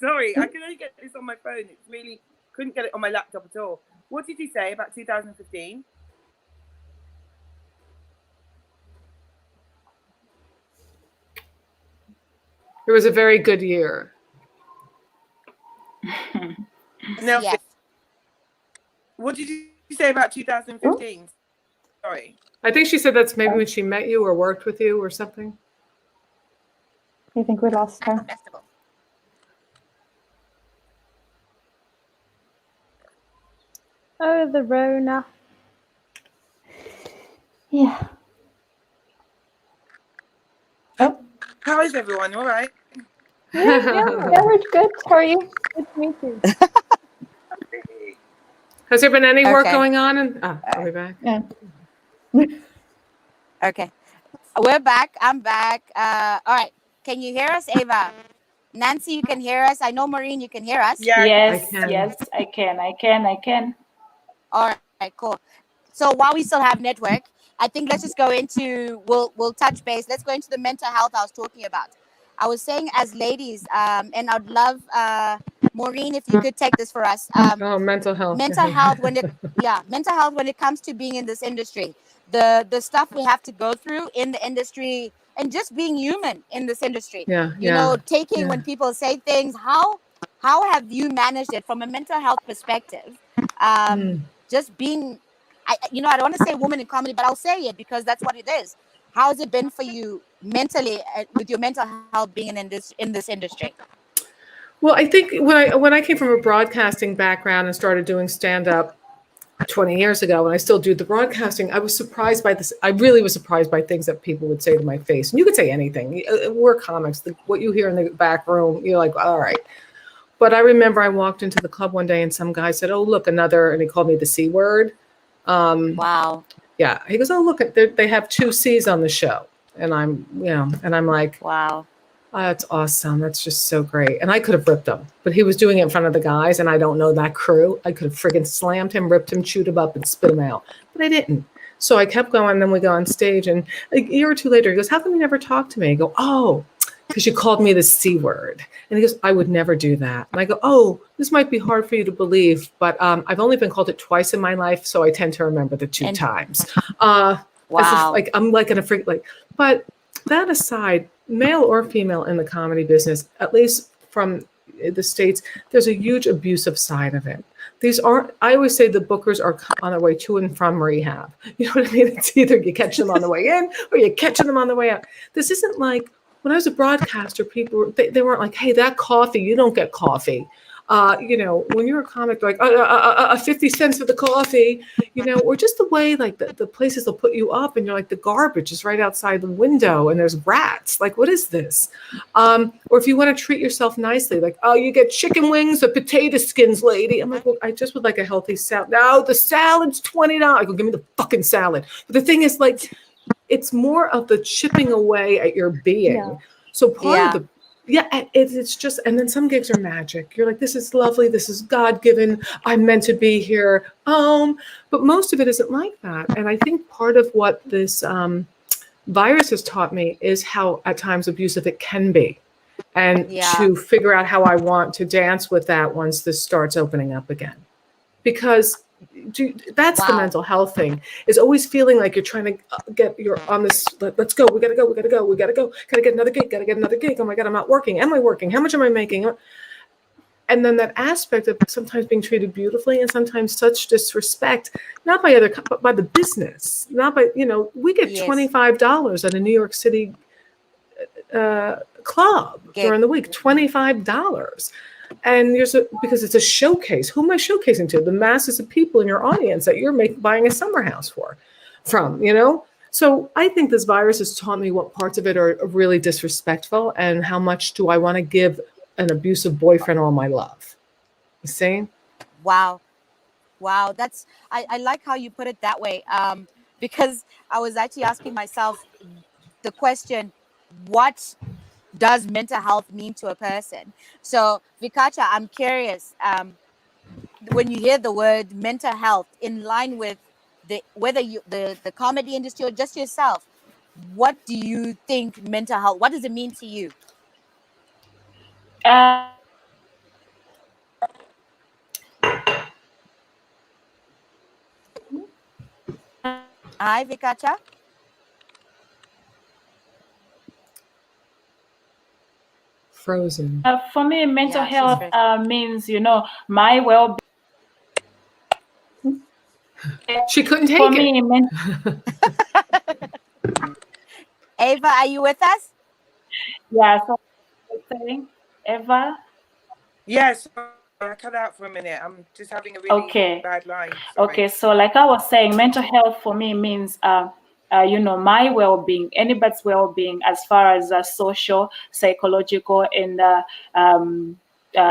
Sorry, I can only get this on my phone. It's really couldn't get it on my laptop at all. What did you say about 2015? It was a very good year. Nelson, Yes. what did you say about 2015? Sorry. I think she said that's maybe when she met you or worked with you or something. I think we lost At the her. festival. Oh, the Rona. Yeah. Oh, How is everyone? All right. yeah, we're good. How are you? Good to meet you. Has there been any work Okay. going on? Are we back? Yeah. Okay. We're back. I'm back. All right. Can you hear us, Ava? Nancy, you can hear us. I know, Maureen, you can hear us. Yeah. Yes, I can. yes, I can. All right, cool. So while we still have network, I think let's just go into we'll touch base. Let's go into the mental health I was talking about. I was saying as ladies, and I'd love Maureen if you could take this for us. Oh, mental health. Mental health when it comes to being in this industry, the stuff we have to go through in the industry, and just being human in this industry. Yeah, You know, taking yeah. when people say things. How have you managed it from a mental health perspective? Just being, I don't want to say woman in comedy, but I'll say it because that's what it is. How has it been for you mentally with your mental health being in this industry? Well, I think when I came from a broadcasting background and started doing stand-up 20 years ago, and I still do the broadcasting, I was surprised by this. I really was surprised by things that people would say to my face. And you could say anything. We're comics. What you hear in the back room, you're like, all right. But I remember I walked into the club one day and some guy said, oh, look, another, and he called me the C word. Wow. Yeah. He goes, oh, look, they have 2 C's on the show. And I'm like, Wow. oh, that's awesome. That's just so great. And I could have ripped him, but he was doing it in front of the guys, and I don't know that crew. I could have friggin' slammed him, ripped him, chewed him up, and spit him out. But I didn't. So I kept going. Then we go on stage, and a year or two later, he goes, how come you never talk to me? I go, oh, because you called me the C word. And he goes, I would never do that. And I go, oh, this might be hard for you to believe, but I've only been called it twice in my life, so I tend to remember the 2 times. Wow. I'm like in a freak, like, but that aside, male or female in the comedy business, at least from the States, there's a huge abusive side of it. I always say the bookers are on their way to and from rehab. You know what I mean? It's either you catch them on the way in or you're catching them on the way out. This isn't like when I was a broadcaster, people, they weren't like, hey, that coffee, you don't get coffee. When you're a comic, they're like 50 cents for the coffee, or just the way like the places they'll put you up and you're like the garbage is right outside the window and there's rats. Like, what is this? Or if you want to treat yourself nicely, like, oh, you get chicken wings or potato skins, lady. I'm like, well, I just would like a healthy salad. No, the salad's $20. I go, give me the fucking salad. But the thing is, like, it's more of the chipping away at your being. Yeah. So part of the it's just, and then some gigs are magic. You're like, this is lovely. This is God-given. I'm meant to be here. But most of it isn't like that. And I think part of what this virus has taught me is how at times abusive it can be. And to figure out how I want to dance with that once this starts opening up again. Because that's the mental health thing, is always feeling like you're trying to you're on this, let's go, we gotta go, gotta get another gig, oh my God, I'm not working, am I working, how much am I making? And then that aspect of sometimes being treated beautifully and sometimes such disrespect, not by but by the business, not by, we get $25 at a New York City club during the week, $25. And because it's a showcase. Who am I showcasing to? The masses of people in your audience that you're buying a summer house from. So I think this virus has taught me what parts of it are really disrespectful and how much do I want to give an abusive boyfriend all my love. You see? Wow. That's, I like how you put it that way. Because I was actually asking myself the question, what does mental health mean to a person? So Vikacha, I'm curious, when you hear the word mental health in line with the comedy industry or just yourself, what do you think mental health, what does it mean to you? Hi, Vikacha. Frozen. For me, mental Yeah, she's health very- means, my well-being. She couldn't For take me, Ava, are you with us? yeah. So saying, Eva. Yes, I cut out for a minute. I'm just having a really bad line. Sorry. Okay. So like I was saying, mental health for me means my well-being, anybody's well-being, as far as social, psychological, and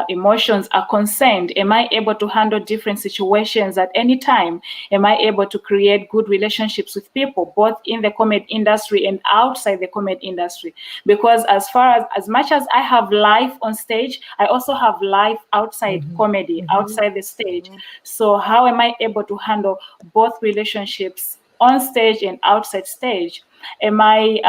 emotions are concerned. Am I able to handle different situations at any time? Am I able to create good relationships with people, both in the comedy industry and outside the comedy industry? Because as much as I have life on stage, I also have life outside comedy, outside the stage. So how am I able to handle both relationships on stage and outside stage? Am I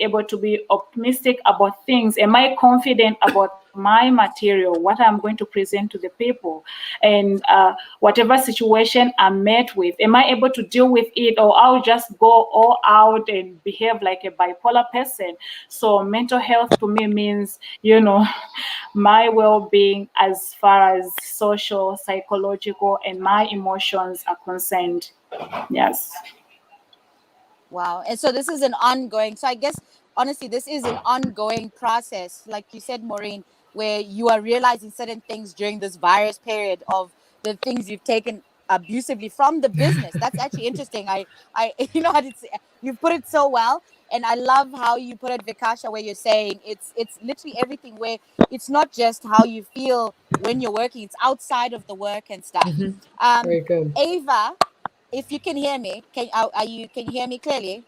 able to be optimistic about things? Am I confident about my material, what I'm going to present to the people, and whatever situation I'm met with? Am I able to deal with it, or I'll just go all out and behave like a bipolar person? So mental health to me means, my well-being as far as social, psychological, and my emotions are concerned. Yes. Wow. And so this is an ongoing, so I guess honestly, this is an ongoing process, like you said, Maureen, where you are realizing certain things during this virus period of the things you've taken abusively from the business. That's actually interesting. You know how you put it so well. And I love how you put it, Vikasha, where you're saying it's literally everything, where it's not just how you feel when you're working, it's outside of the work and stuff. Very good. Ava, if you can hear me, can you hear me clearly?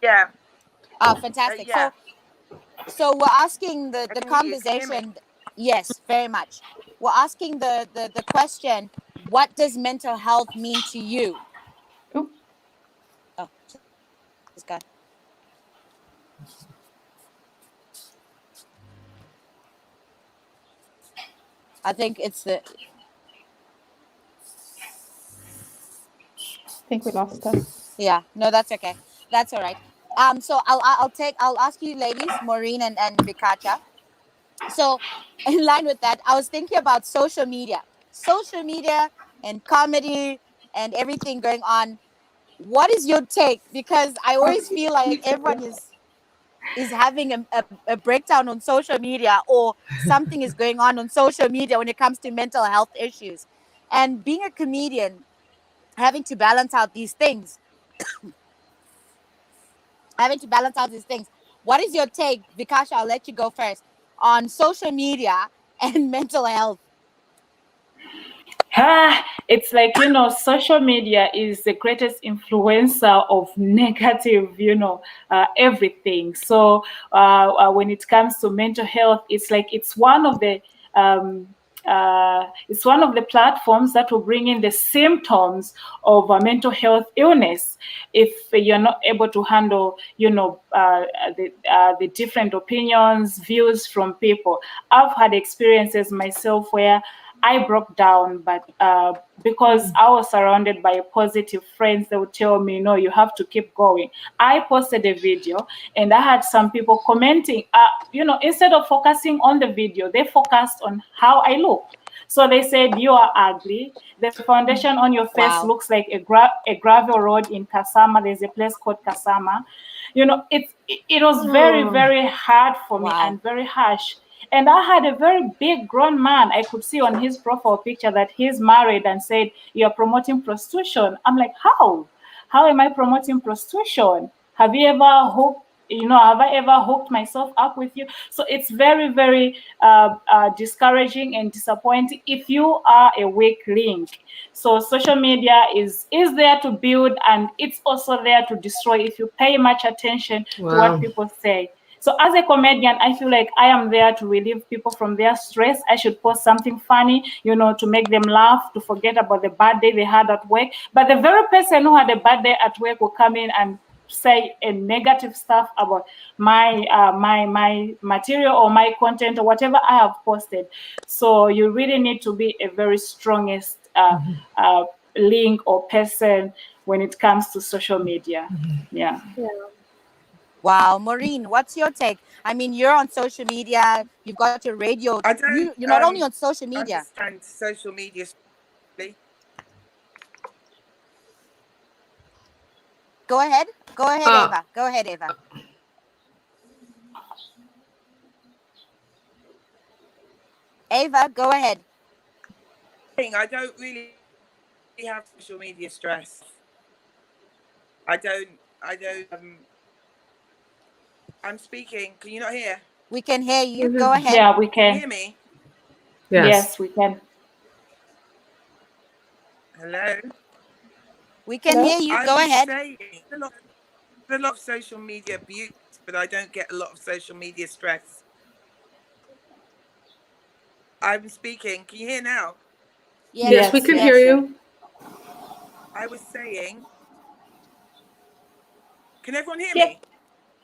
Yeah. Oh, fantastic. Yeah. So we're asking the Can you hear me? conversation. Yes, very much. We're asking the question, what does mental health mean to you? Oh. Oh, this guy. I think it's the. I think we lost her. Yeah, no, that's okay. That's all right. So I'll ask you ladies, Maureen and Vikacha. So in line with that, I was thinking about social media and comedy and everything going on. What is your take? Because I always feel like everyone is having a breakdown on social media, or something is going on social media when it comes to mental health issues. And being a comedian, having to balance out these things, What is your take, Vikasha? I'll let you go first, on social media and mental health. It's like, social media is the greatest influencer of negative, everything. So when it comes to mental health, it's like it's one of the platforms that will bring in the symptoms of a mental health illness if you're not able to handle, the different opinions, views from people. I've had experiences myself where I broke down, but because I was surrounded by positive friends, they would tell me, no, you have to keep going. I posted a video and I had some people commenting, instead of focusing on the video, they focused on how I looked. So they said, you are ugly. The foundation on your face looks like a gravel road in Kasama. There's a place called Kasama. It was very, very hard for me and very harsh. And I had a very big grown man. I could see on his profile picture that he's married, and said, you're promoting prostitution. I'm like, how? How am I promoting prostitution? Have I ever hooked myself up with you? So it's very, very discouraging and disappointing if you are a weak link. So social media is there to build, and it's also there to destroy if you pay much attention to what people say. So as a comedian, I feel like I am there to relieve people from their stress. I should post something funny, to make them laugh, to forget about the bad day they had at work. But the very person who had a bad day at work will come in and say a negative stuff about my material or my content or whatever I have posted. So you really need to be a very strongest link or person when it comes to social media. Yeah. Wow, Maureen, what's your take? I mean, you're on social media. You've got your radio. I don't You're not only on social media. understand social media. Go ahead. Go ahead, Ava. Go ahead, Ava. Ava, go ahead. I don't really have social media stress. I don't. I'm speaking. Can you not hear? We can hear you. Go ahead. Yeah, we Can you can. hear me? Yes, we can. Hello. We can hear you. Go ahead. There's a lot of social media abuse, but I don't get a lot of social media stress. I'm speaking. Can you hear now? Yes, we can hear you. I was saying, can everyone hear me?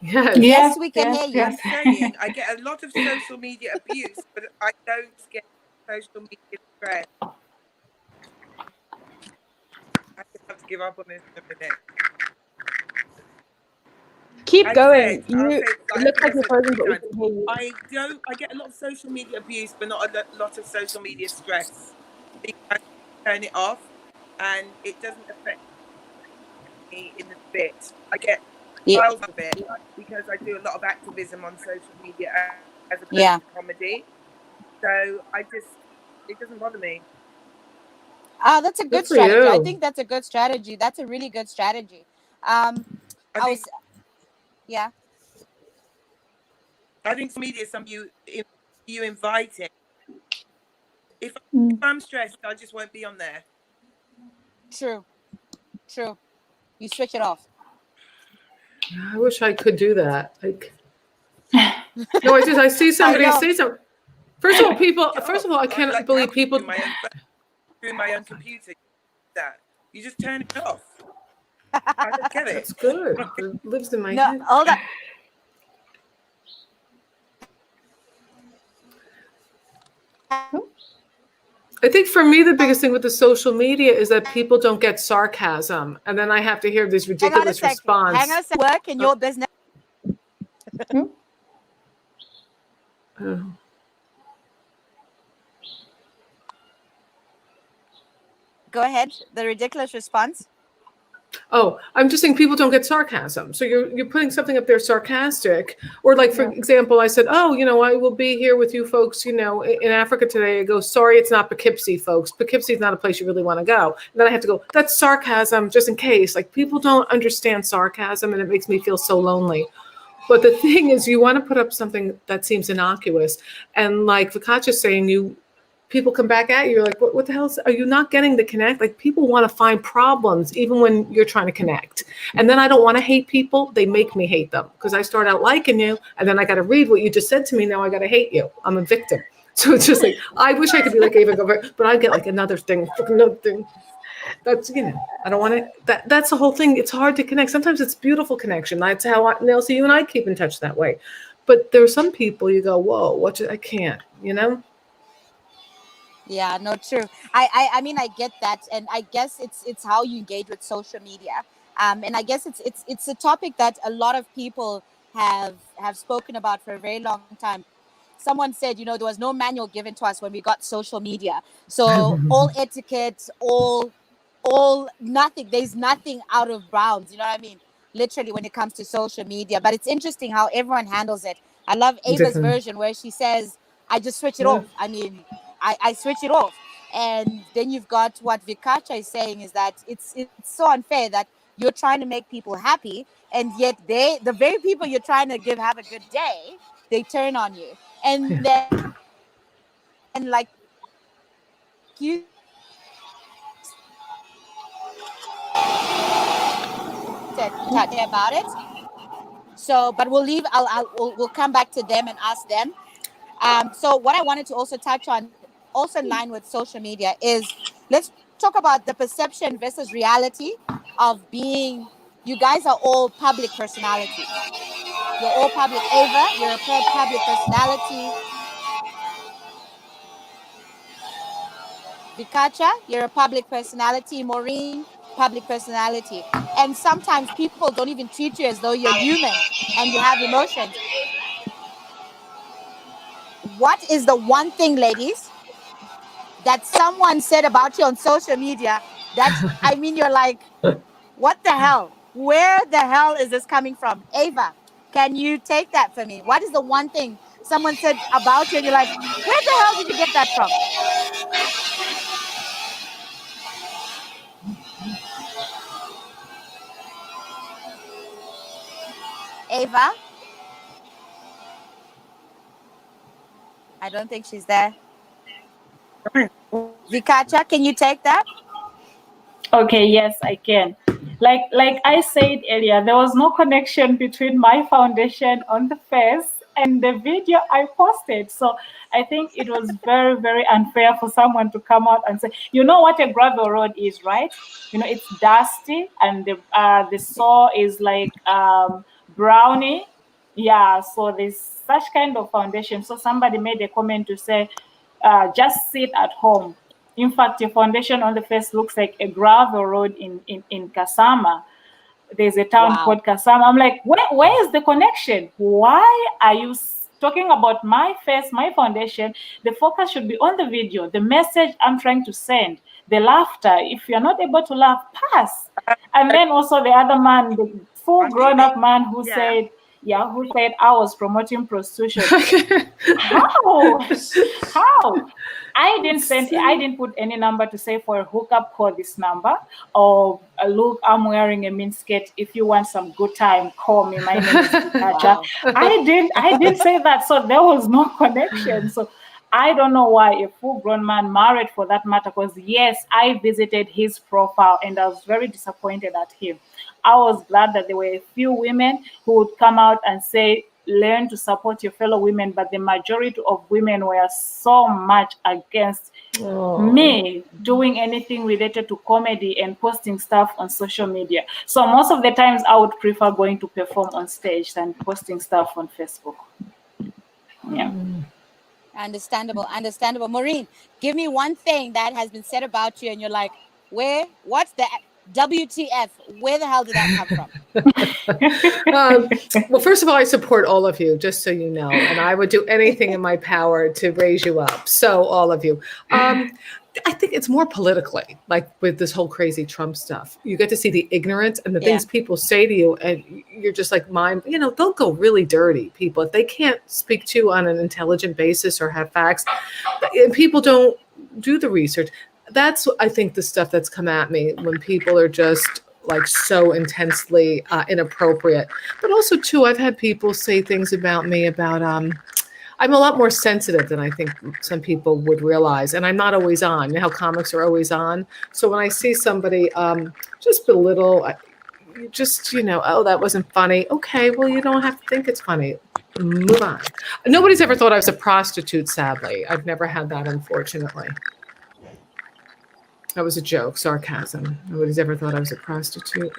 Yes, we can hear you. I'm saying I get a lot of social media abuse, but I don't get social media stress. I just have to give up on this in a minute. Keep going. It looks like you're frozen, but we can hear you. I get a lot of social media abuse, but not a lot of social media stress. I turn it off, and it doesn't affect me in the bit. I get piles of it because I do a lot of activism on social media as opposed to comedy. So it doesn't bother me. Ah, that's a good strategy. I think that's a good strategy. That's a really good strategy. I think media is something you invite in. If I'm stressed, I just won't be on there. True. You switch it off. I wish I could do that. No, I see somebody say something. First of all, I cannot believe people through my own computer. That you just turn it off. I don't get it. It's good. It lives in my head. Hold on. I think for me, the biggest thing with the social media is that people don't get sarcasm. And then I have to hear this ridiculous response. Hang on a second. Work in your business. Go ahead. The ridiculous response. Oh, I'm just saying people don't get sarcasm. So you're putting something up there sarcastic, or like, for example, I said, oh, I will be here with you folks, in Africa today. I go, sorry, it's not Poughkeepsie, folks. Poughkeepsie is not a place you really want to go. And then I have to go, that's sarcasm, just in case. Like, people don't understand sarcasm, and it makes me feel so lonely. But the thing is, you want to put up something that seems innocuous. And like Vikacha's saying, people come back at you. You're like, what the hell? Are you not getting the connect? Like, people want to find problems even when you're trying to connect. And then I don't want to hate people. They make me hate them because I start out liking you, and then I got to read what you just said to me. Now I got to hate you. I'm a victim. So it's just like, I wish I could be like Ava Gover, but I get like another thing. That's, I don't want to, that's the whole thing. It's hard to connect. Sometimes it's beautiful connection. That's how Nelsie, you and I keep in touch that way. But there are some people you go, whoa, I can't, Yeah, no, true. I mean, I get that, and I guess it's how you engage with social media. And I guess it's a topic that a lot of people have spoken about for a very long time. Someone said, there was no manual given to us when we got social media. So all etiquette, all nothing. There's nothing out of bounds. You know what I mean? Literally, when it comes to social media. But it's interesting how everyone handles it. I love Ava's version where she says, "I just switch it off." I mean, I switch it off. And then you've got what Vikacha is saying is that it's so unfair that you're trying to make people happy, and yet the very people you're trying to have a good day, they turn on you. And then, and like you said about it. So, but we'll leave. We'll come back to them and ask them. So what I wanted to also touch on, also in line with social media, is let's talk about the perception versus reality of being. You guys are all public personalities. You're all public. Ava, you're a public personality. Vikacha, you're a public personality. Maureen, public personality. And sometimes people don't even treat you as though you're human and you have emotions. What is the one thing, ladies, that someone said about you on social media that, I mean, you're like, what the hell? Where the hell is this coming from? Ava, can you take that for me? What is the one thing someone said about you and you're like, where the hell did you get that from? Ava? I don't think she's there. Vikacha, can you take that? Okay, yes, I can. Like I said earlier, there was no connection between my foundation on the face and the video I posted. So I think it was very, very unfair for someone to come out and say, you know what a gravel road is, right? You know, it's dusty and the saw is like brownie. Yeah, so there's such kind of foundation. So somebody made a comment to say, just sit at home. In fact, your foundation on the face looks like a gravel road in Kasama. There's a town called Kasama. I'm like, where is the connection? Why are you talking about my face, my foundation? The focus should be on the video, the message I'm trying to send, the laughter. If you're not able to laugh, pass. And then also the other man, the full grown-up man who said I was promoting prostitution. How? How? I didn't put any number to say for a hookup, call this number. Or look, I'm wearing a miniskirt. If you want some good time, call me. My name is Nacha. I didn't say that. So there was no connection. So I don't know why a full-grown man, married for that matter, because yes, I visited his profile and I was very disappointed at him. I was glad that there were a few women who would come out and say, learn to support your fellow women, but the majority of women were so much against me doing anything related to comedy and posting stuff on social media. So most of the times I would prefer going to perform on stage than posting stuff on Facebook. Yeah. Understandable. Maureen, give me one thing that has been said about you and you're like, what's the WTF? Where the hell did that come from? Well, first of all, I support all of you, just so you know, and I would do anything in my power to raise you up. So all of you. I think it's more politically, like with this whole crazy Trump stuff. You get to see the ignorance and the things people say to you, and you're just like, they'll go really dirty, people. If they can't speak to you on an intelligent basis or have facts, and people don't do the research. That's, I think, the stuff that's come at me when people are just like so intensely inappropriate. But also, too, I've had people say things about me about, I'm a lot more sensitive than I think some people would realize. And I'm not always on. You know how comics are always on? So when I see somebody just belittle, oh, that wasn't funny. Okay, well, you don't have to think it's funny. Move on. Nobody's ever thought I was a prostitute, sadly. I've never had that, unfortunately. That was a joke, sarcasm. Nobody's ever thought I was a prostitute,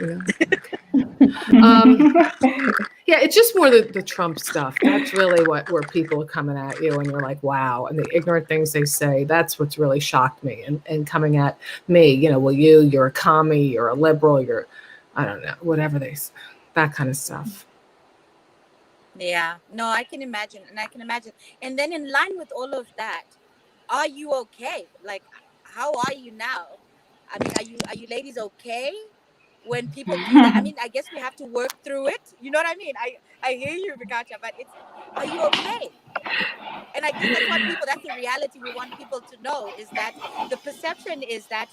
Yeah, it's just more the Trump stuff. That's really where people are coming at you and you're like, wow. And the ignorant things they say, that's what's really shocked me. And coming at me, you're a commie, you're a liberal, I don't know, whatever that kind of stuff. Yeah, no, I can imagine. And then in line with all of that, are you okay? Like, how are you now? I mean, are you ladies okay when people do that? I mean, I guess we have to work through it. You know what I mean? I hear you, Vikacha, but are you okay? And I guess that's the reality we want people to know, is that the perception is that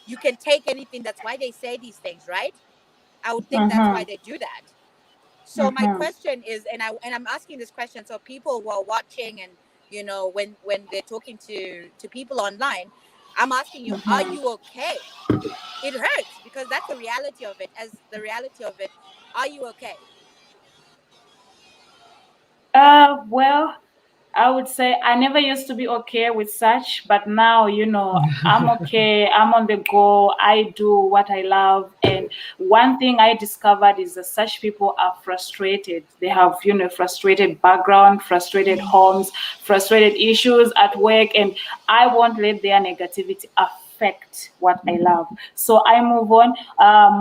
you can take anything. That's why they say these things, right? I would think that's why they do that. So my question is, and I'm asking this question so people who are watching and, when they're talking to people online, I'm asking you, are you okay? It hurts because that's the reality of it. As the reality of it, are you okay? Well, I would say I never used to be okay with such, but now, I'm okay. I'm on the go. I do what I love. And one thing I discovered is that such people are frustrated. They have, frustrated background, frustrated homes, frustrated issues at work. And I won't let their negativity affect what I love. So I move on.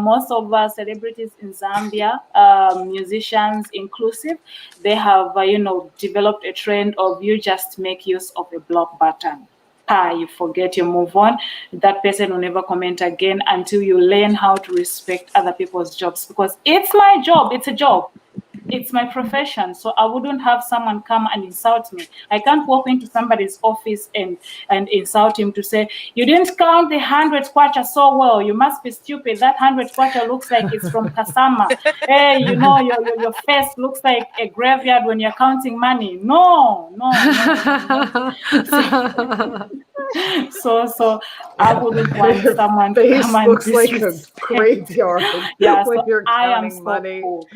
Most of our celebrities in Zambia, musicians inclusive, they have, developed a trend of you just make use of a block button. You forget, you move on. That person will never comment again until you learn how to respect other people's jobs, because it's my job. It's a job. It's my profession. So I wouldn't have someone come and insult me. I can't walk into somebody's office and insult him to say, you didn't count the 100 kwacha so well. You must be stupid. That 100 kwacha looks like it's from Kasama. Hey, your face looks like a graveyard when you're counting money. No. So I wouldn't want someone to come and looks like a graveyard when you're counting money. Cool.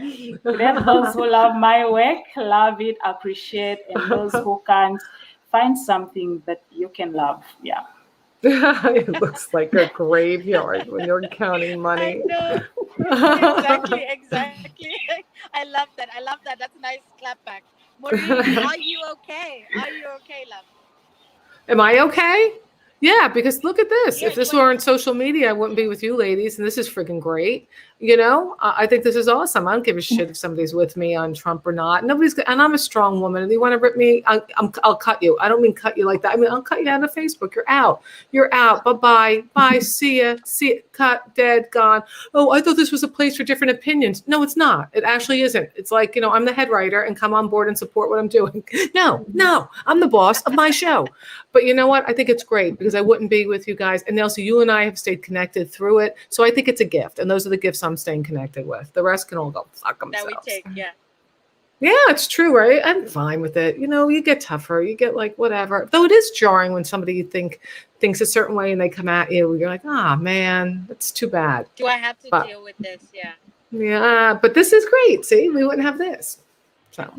Let those who love my work love it, appreciate, and those who can't, find something that you can love. Yeah. It looks like a graveyard when you're counting money. I know. Exactly. I love that. That's a nice clap back. Maureen, are you okay? Love? Am I okay? Yeah, because look at this. If this weren't social media, I wouldn't be with you ladies, and this is freaking great. I think this is awesome. I don't give a shit if somebody's with me on Trump or not. And I'm a strong woman, and you want to rip me, I'll cut you. I don't mean cut you like that. I mean, I'll cut you out of Facebook. You're out. Bye-bye. Bye. See ya. Cut, dead, gone. Oh, I thought this was a place for different opinions. No, it's not. It actually isn't. It's like, I'm the head writer and come on board and support what I'm doing. No, I'm the boss of my show. But you know what? I think it's great because I wouldn't be with you guys. And also, you and I have stayed connected through it. So I think it's a gift. And those are the gifts I'm staying connected with. The rest can all go fuck themselves. That we take, yeah. Yeah, it's true, right? I'm fine with it. You get tougher. You get like whatever. Though it is jarring when somebody you thinks a certain way and they come at you. You're like, man, that's too bad. Do I have to deal with this? Yeah. Yeah, but this is great. See, we wouldn't have this. So.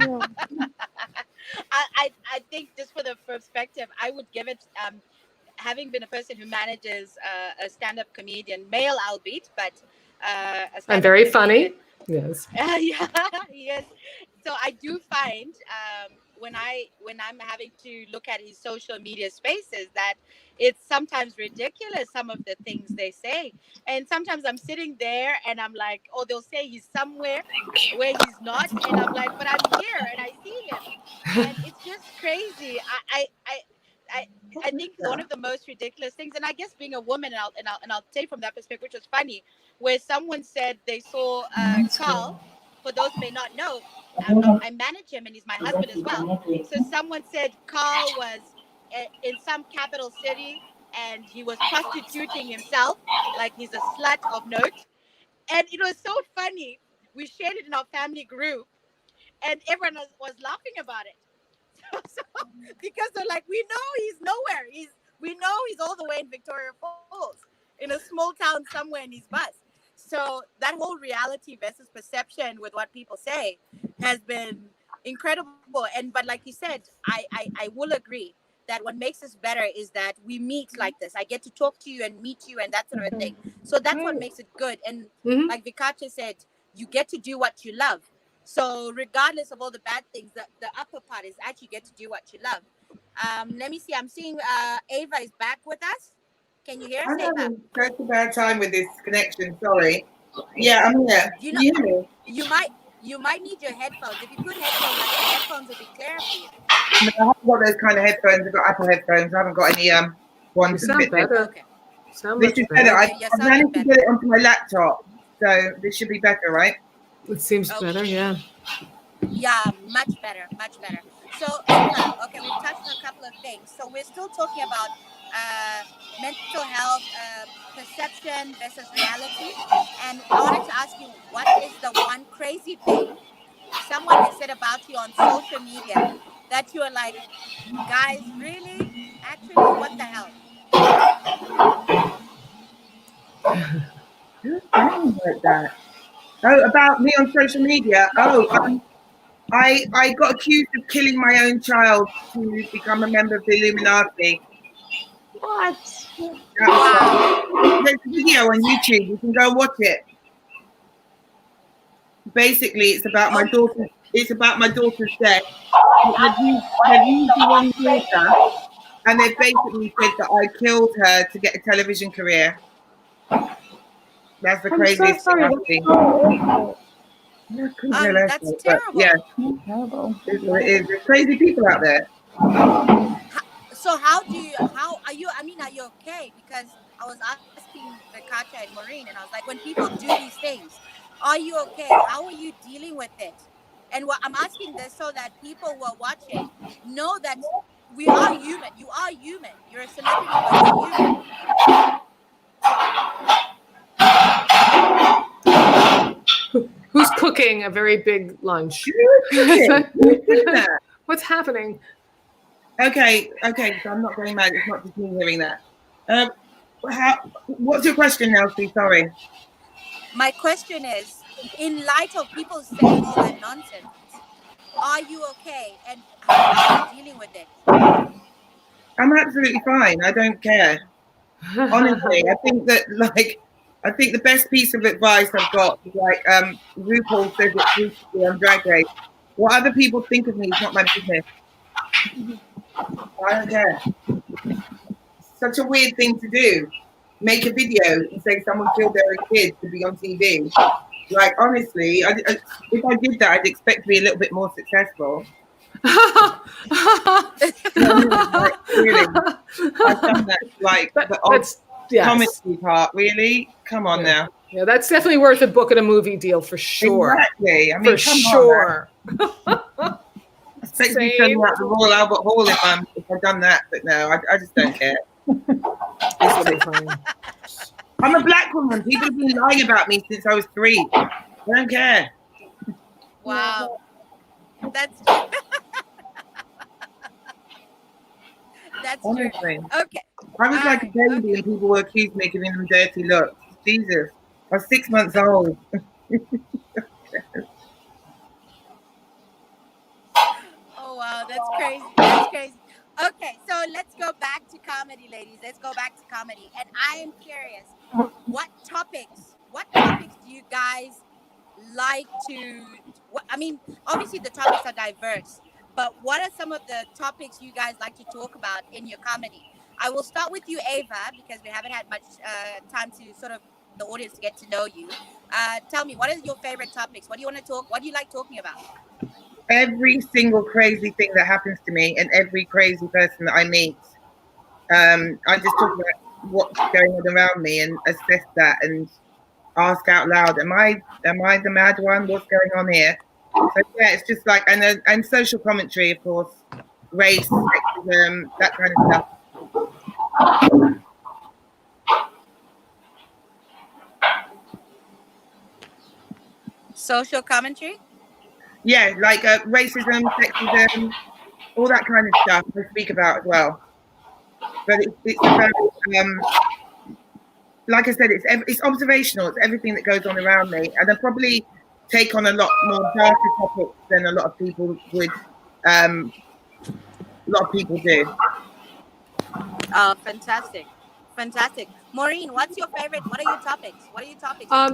I think just for the perspective, I would give it, having been a person who manages a stand-up comedian, male albeit, but I'm very funny. Yes. Yes. So I do find when I'm having to look at his social media spaces that it's sometimes ridiculous, some of the things they say. And sometimes I'm sitting there and I'm like, oh, they'll say he's somewhere where he's not. And I'm like, but I'm here and I see him. And it's just crazy. I think one of the most ridiculous things, and I guess being a woman, and I'll say from that perspective, which was funny, where someone said they saw Carl. For those who may not know, I manage him and he's my husband as well. So someone said Carl was in some capital city and he was prostituting himself, like he's a slut of note. And it was so funny. We shared it in our family group and everyone was laughing about it. So, because they're like, we know he's nowhere. We know he's all the way in Victoria Falls, in a small town somewhere in his bus. So that whole reality versus perception with what people say has been incredible. But like you said, I will agree that what makes us better is that we meet like this. I get to talk to you and meet you and that sort of thing. So that's what makes it good. And like Vikacha said, you get to do what you love. So regardless of all the bad things, the upper part is actually get to do what you love. Let me see. I'm seeing Ava is back with us. Can you hear us, Ava? I'm having such a bad time with this connection. Sorry. Yeah, I'm here. You know, you might need your headphones. If you put headphones, like the headphones will be clear for you. No, I haven't got those kind of headphones. I've got Apple headphones. I haven't got any ones. Sound better. Okay. This is better. I managed to get it onto my laptop, so this should be better, right? It seems better, yeah. Yeah, much better. So, okay, we've touched on a couple of things. So we're still talking about mental health, perception versus reality. And I wanted to ask you, what is the one crazy thing someone has said about you on social media that you are like, guys, really? Actually, what the hell? I don't like that. Oh, about me on social media. Oh, I got accused of killing my own child to become a member of the Illuminati. What? There's a video on YouTube. You can go watch it. Basically, it's about my daughter. It's about my daughter's death. They've used the wrong daughter, and they've basically said that I killed her to get a television career. That's the craziest thing I've seen. That's terrible. Yeah, Terrible. there's crazy people out there. So how are you? I mean, are you okay? Because I was asking Katja and Maureen, and I was like, when people do these things, are you okay? How are you dealing with it? And I'm asking this so that people who are watching know that we are human. You are human. You're a celebrity, but you're human. Who's cooking a very big lunch? What's happening? Okay, so I'm not going mad. It's not just me hearing that. What's your question, Elsie? Sorry. My question is, in light of people saying all that nonsense, are you okay? And how are you dealing with it? I'm absolutely fine. I don't care. Honestly, I think the best piece of advice I've got is like RuPaul says it recently on Drag Race. What other people think of me is not my business. I don't care. Such a weird thing to do. Make a video and say someone killed their kid to be on TV. Like, honestly, if I did that, I'd expect to be a little bit more successful. Like, really, I've done that. Like the comedy part. Really, come on now. Yeah, that's definitely worth a book and a movie deal for sure. Exactly. I mean, for sure. I expect to be turning out the Royal Albert Hall if I've done that, but no, I just don't care. I'm a black woman. People have been lying about me since I was 3. I don't care. Wow. That's honestly true. Okay. I was like a baby and people were accusing me of giving them dirty looks. Jesus. I was 6 months old. Oh wow, that's crazy. That's crazy. Okay, so let's go back to comedy, ladies. Let's go back to comedy. And I am curious, what topics do you guys like to, I mean, obviously the topics are diverse, but what are some of the topics you guys like to talk about in your comedy? I will start with you, Ava, because we haven't had much time to sort of the audience to get to know you. Tell me, what are your favorite topics? What do you want to talk? What do you like talking about? Every single crazy thing that happens to me and every crazy person that I meet. I just talk about what's going on around me and assess that and ask out loud, am I the mad one? What's going on here? So yeah, it's just like, and social commentary, of course, race, sexism, that kind of stuff. Social commentary? Yeah, like racism, sexism, all that kind of stuff I speak about as well. But it's about, like I said, it's observational. It's everything that goes on around me, and I probably take on a lot more darker topics than a lot of people would. A lot of people do. Oh, fantastic. Maureen, what's your favorite? What are your topics?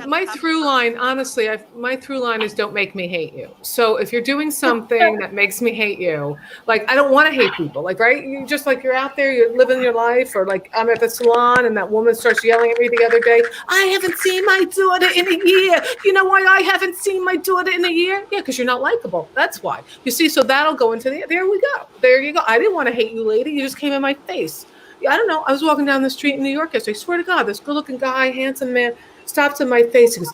My through line, honestly, my through line is don't make me hate you. So if you're doing something that makes me hate you, like I don't want to hate people, like, right? You just like you're out there, you're living your life, or like I'm at the salon and that woman starts yelling at me the other day. I haven't seen my daughter in a year. You know why I haven't seen my daughter in a year? Yeah, because you're not likable. That's why. You see, so that'll go into there we go. There you go. I didn't want to hate you, lady. You just came in my face. I don't know. I was walking down the street in New York yesterday. I swear to God, this good-looking guy, handsome man, stops in my face. He goes,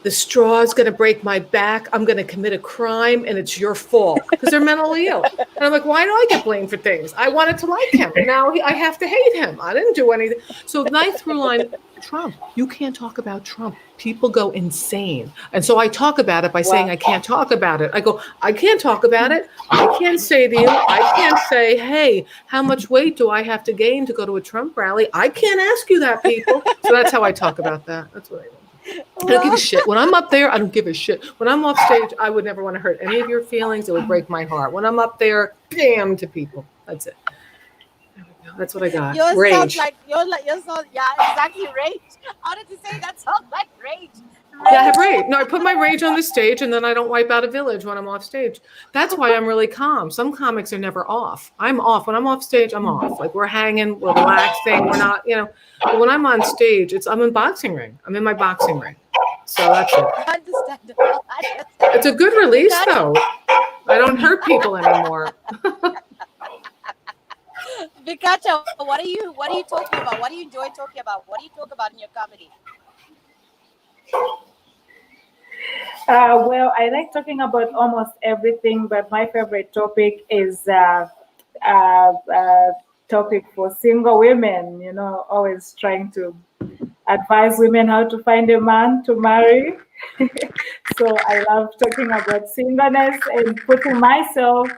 the straw's going to break my back. I'm going to commit a crime, and it's your fault because they're mentally ill. And I'm like, why do I get blamed for things? I wanted to like him. Now I have to hate him. I didn't do anything. So my through line, Trump. You can't talk about Trump. People go insane. And so I talk about it by saying I can't talk about it. I go, I can't talk about it. I can't say to you, I can't say, hey, how much weight do I have to gain to go to a Trump rally? I can't ask you that, people. So that's how I talk about that. That's what I do. I don't give a shit. When I'm up there, I don't give a shit. When I'm off stage, I would never want to hurt any of your feelings. It would break my heart. When I'm up there, bam, to people. That's it. That's what I got. Yours Rage. sounds like yeah, exactly, rage. How did you say that sounds like rage? Yeah, I have rage. No, I put my rage on the stage and then I don't wipe out a village when I'm off stage. That's why I'm really calm. Some comics are never off. I'm off. When I'm off stage, I'm off. Like we're hanging, we're relaxing, we're not, But when I'm on stage, I'm in boxing ring. I'm in my boxing ring. So that's it. Understandable. It's a good release though. I don't hurt people anymore. Vikacha, what are you talking about? What do you enjoy talking about? What do you talk about in your comedy? Well, I like talking about almost everything, but my favorite topic is topic for single women. Always trying to advise women how to find a man to marry. So I love talking about singleness and putting myself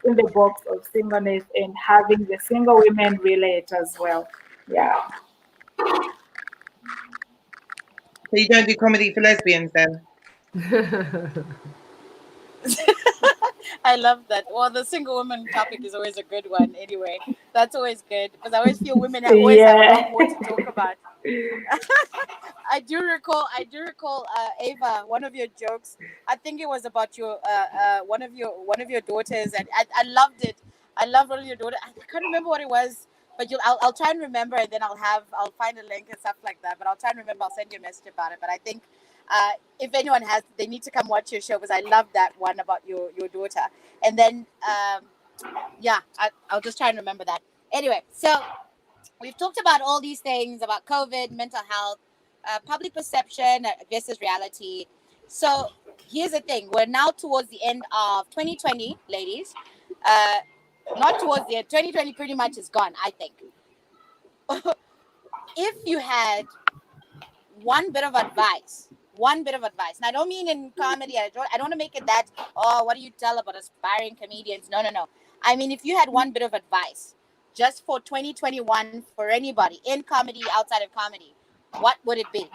in the box of singleness and having the single women relate as well. Yeah. So you don't do comedy for lesbians then? I love that. Well, the single woman topic is always a good one anyway. That's always good because I always feel women always have a lot more to talk about. I do recall, Ava, one of your jokes. I think it was about your one of your daughters, and I loved it. I loved one of your daughters. I can't remember what it was, but I'll try and remember, and then I'll find a link and stuff like that. But I'll try and remember. I'll send you a message about it. But I think if anyone has, they need to come watch your show because I love that one about your daughter. And then I'll just try and remember that. Anyway, so we've talked about all these things about COVID, mental health, public perception versus reality. So here's the thing: we're now towards the end of 2020, ladies. Not towards the end. 2020 pretty much is gone, I think. If you had one bit of advice, and I don't mean in comedy, I don't want to make it that, what do you tell about aspiring comedians? No. I mean, if you had one bit of advice just for 2021 for anybody in comedy, outside of comedy, what would it be?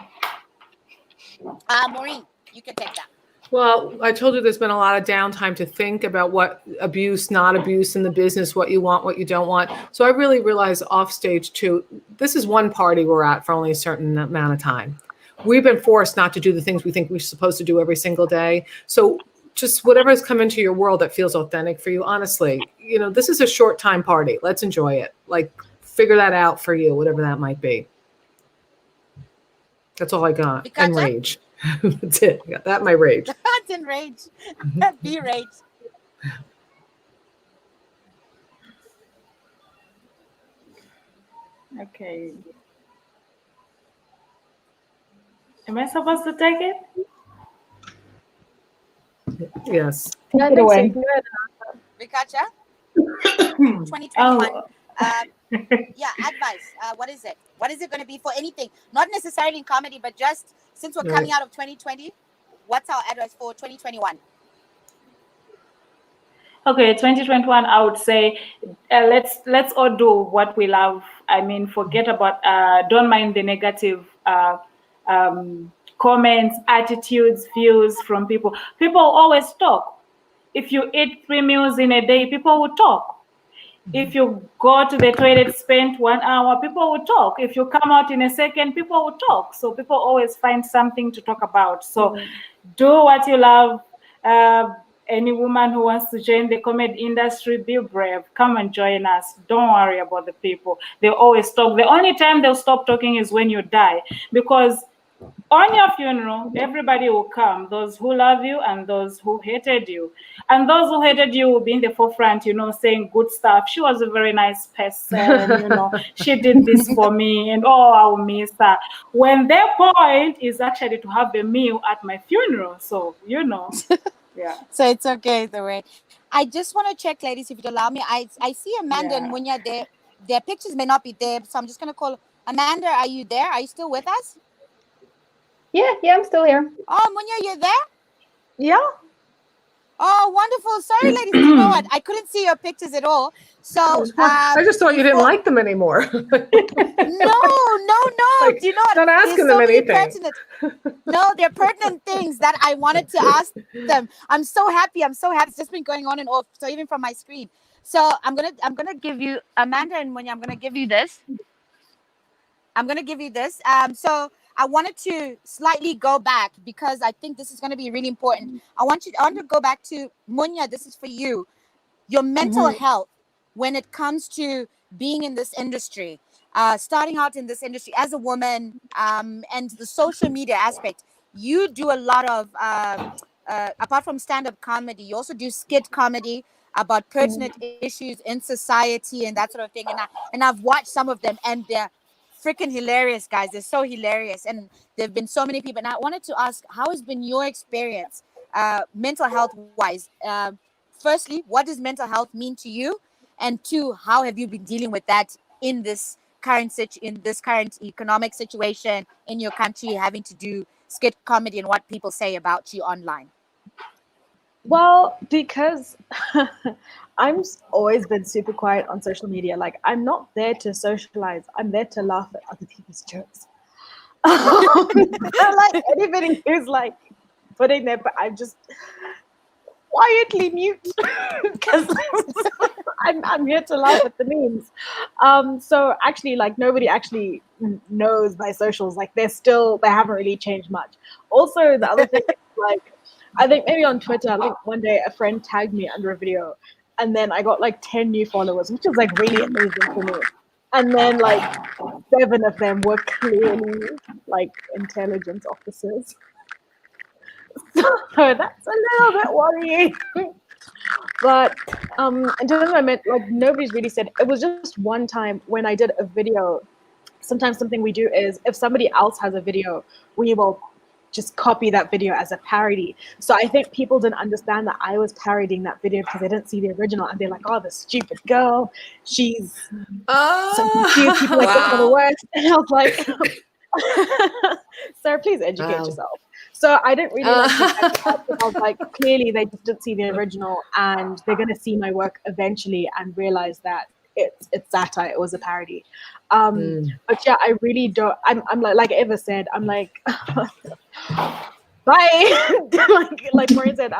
Maureen, you can take that. Well, I told you there's been a lot of downtime to think about what abuse, not abuse in the business, what you want, what you don't want. So I really realized off stage too, this is one party we're at for only a certain amount of time. We've been forced not to do the things we think we're supposed to do every single day. So just whatever has come into your world that feels authentic for you, honestly, this is a short time party. Let's enjoy it. Like figure that out for you, whatever that might be. That's all I got. Vikacha? And rage. That's it. I got that, my rage. That's in rage. Be rage. Okay. Am I supposed to take it? Yes. Take it away. Vikacha? 2021. Yeah, advice. What is it? What is it going to be for anything? Not necessarily in comedy, but just since we're coming out of 2020, what's our advice for 2021? Okay, 2021, I would say let's all do what we love. I mean, forget about, don't mind the negative comments, attitudes, views from people. People always talk. If you eat 3 meals in a day, people will talk. If you go to the toilet, spend 1 hour, people will talk. If you come out in a second, people will talk. So people always find something to talk about. So do what you love. Any woman who wants to join the comedy industry, be brave. Come and join us. Don't worry about the people. They always talk. The only time they'll stop talking is when you die. Because on your funeral, everybody will come, those who love you and those who hated you. And those who hated you will be in the forefront, saying good stuff. She was a very nice person, she did this for me, and I'll miss her. When their point is actually to have a meal at my funeral. So, yeah. So it's okay the way. I just want to check, ladies, if you'd allow me. I see Amanda and Munya there. Their pictures may not be there, so I'm just going to call. Amanda, are you there? Are you still with us? Yeah, I'm still here. Oh, Munya, you're there? Yeah. Oh, wonderful. Sorry, ladies. You know what? I couldn't see your pictures at all. So I just thought you didn't like them anymore. No. Like, Do you know what? not asking There's so them many anything. No, they're pertinent things that I wanted to ask them. I'm so happy. It's just been going on and off. So even from my screen. So I'm gonna give you Amanda and Munya, I'm gonna give you this. So I wanted to slightly go back because I think this is going to be really important. I want to go back to Munya. This is for you. Your mental health when it comes to being in this industry, starting out in this industry as a woman, and the social media aspect. You do a lot of, apart from stand-up comedy, you also do skit comedy about pertinent issues in society and that sort of thing. And I've watched some of them, and they're freaking hilarious, guys. They're so hilarious, and there've been so many people. And I wanted to ask, how has been your experience, mental health wise? Firstly, what does mental health mean to you? And two, how have you been dealing with that in this current economic situation in your country, having to do skit comedy and what people say about you online? Well, because I'm always been super quiet on social media. Like, I'm not there to socialize. I'm there to laugh at other people's jokes. Like anybody who's like putting their, I'm just quietly mute because I'm here to laugh at the memes. So actually, like, nobody actually knows my socials. Like, they haven't really changed much. Also, the other thing is, like, I think maybe on Twitter, I think one day a friend tagged me under a video, and then I got like 10 new followers, which was like really amazing for me. And then like 7 of them were clearly like intelligence officers. So that's a little bit worrying. But in terms of I meant, like, nobody's really said. It was just one time when I did a video. Sometimes something we do is if somebody else has a video, we will just copy that video as a parody. So I think people didn't understand that I was parodying that video because they didn't see the original, and they're like, "Oh, the stupid girl, she's so confused." People like this for the worst, and I was like, "Sir, please educate yourself." So I didn't really like it. I was like, clearly they just didn't see the original, and they're gonna see my work eventually and realize that it's satire. It was a parody. But yeah, I really don't. I'm like Eva said. I'm like, bye. like Maureen said.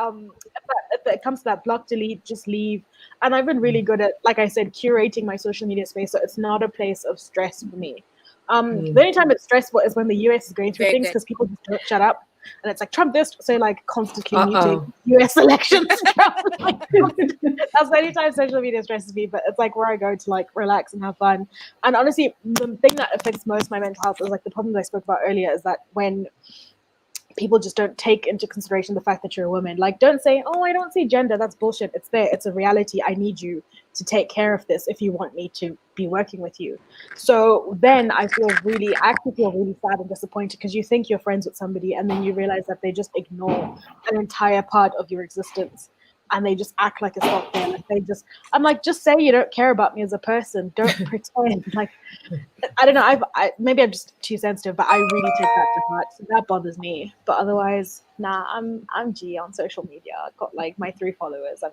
If it comes to that, block, delete, just leave. And I've been really good at, like I said, curating my social media space, so it's not a place of stress for me. The only time it's stressful is when the US is going through things because people just don't shut up. And it's like Trump this, so like constantly muting US elections. That's the only time social media stresses me, but it's like where I go to like relax and have fun. And honestly, the thing that affects most my mental health is like the problems I spoke about earlier, is that when people just don't take into consideration the fact that you're a woman. Like, don't say, "Oh, I don't see gender." That's bullshit. It's there. It's a reality. I need you to take care of this if you want me to be working with you. So then I actually feel really sad and disappointed, because you think you're friends with somebody and then you realize that they just ignore an entire part of your existence. And they just act like it's not there. Like I'm like, just say you don't care about me as a person. Don't pretend. Like, I don't know. Maybe I'm just too sensitive, but I really take that to heart. So that bothers me. But otherwise, nah, I'm G on social media. I've got like my 3 followers.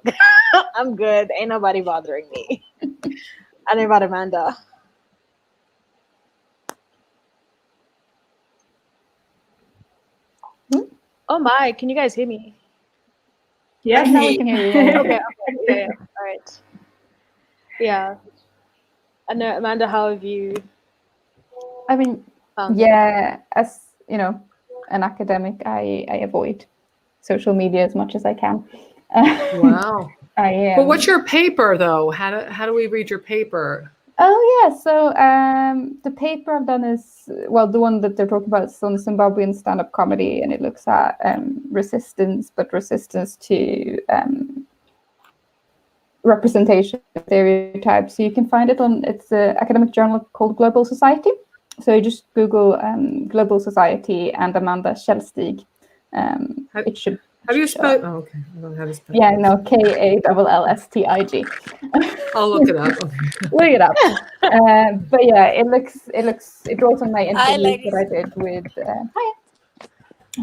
I'm good. Ain't nobody bothering me. I know about Amanda. Oh my! Can you guys hear me? Yes, now we can hear you. Okay. Yeah. All right. Yeah. I know, Amanda. How have you? I mean, as you know, an academic, I avoid social media as much as I can. Wow. But what's your paper though? How do we read your paper? Oh yeah, so the paper I've done is, well, the one that they're talking about is on Zimbabwean stand-up comedy, and it looks at resistance to representation stereotypes. So you can find it on, it's an academic journal called Global Society. So you just Google Global Society and Amanda Kjellstig. It should. How do you spell? Oh, okay. I don't know how to spell. Yeah, no, KALLSTIG. I'll look it up. Okay. Look it up. But yeah, it draws on my interviews that I did with. Hi.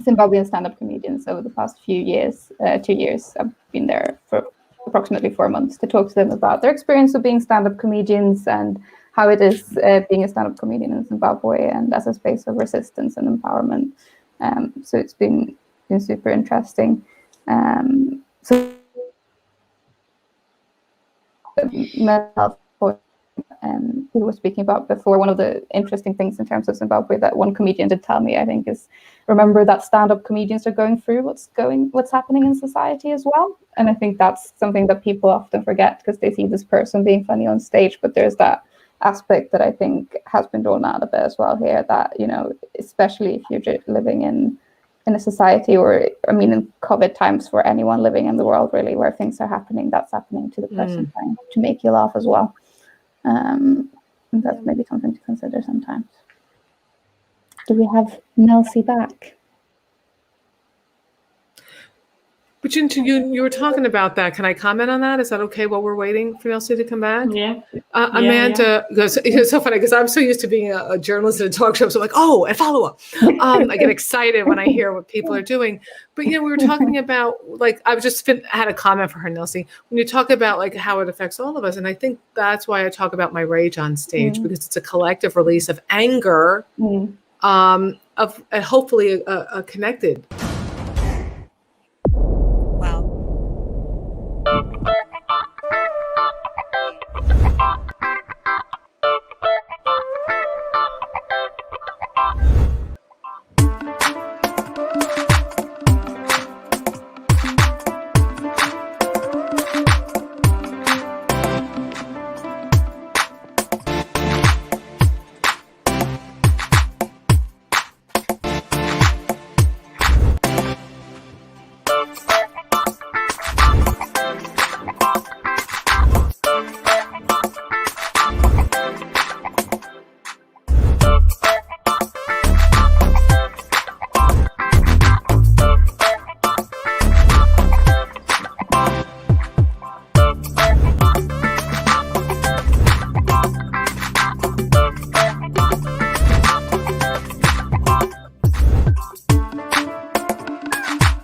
Zimbabwean stand-up comedians over the past few years, 2 years. I've been there for approximately 4 months to talk to them about their experience of being stand-up comedians and how it is being a stand-up comedian in Zimbabwe and as a space of resistance and empowerment. So it's been super interesting. So mental health we were speaking about before, one of the interesting things in terms of Zimbabwe that one comedian did tell me, I think, is remember that stand-up comedians are going through what's happening in society as well. And I think that's something that people often forget because they see this person being funny on stage, but there's that aspect that I think has been drawn out a bit as well here, that, you know, especially if you're living in a society, or I mean in COVID times, for anyone living in the world really, where things are happening, that's happening to the person trying to make you laugh as well. That's maybe something to consider sometimes. Do we have Nelsie back? But you were talking about that. Can I comment on that? Is that okay while we're waiting for Nelsie to come back? Yeah. Amanda goes, it's so funny because I'm so used to being a journalist in a talk show. So I'm like, oh, and follow up. I get excited when I hear what people are doing. But, you know, we were talking about, like, I had a comment for her, Nelsie, when you talk about like how it affects all of us. And I think that's why I talk about my rage on stage, because it's a collective release of anger, of hopefully a connected.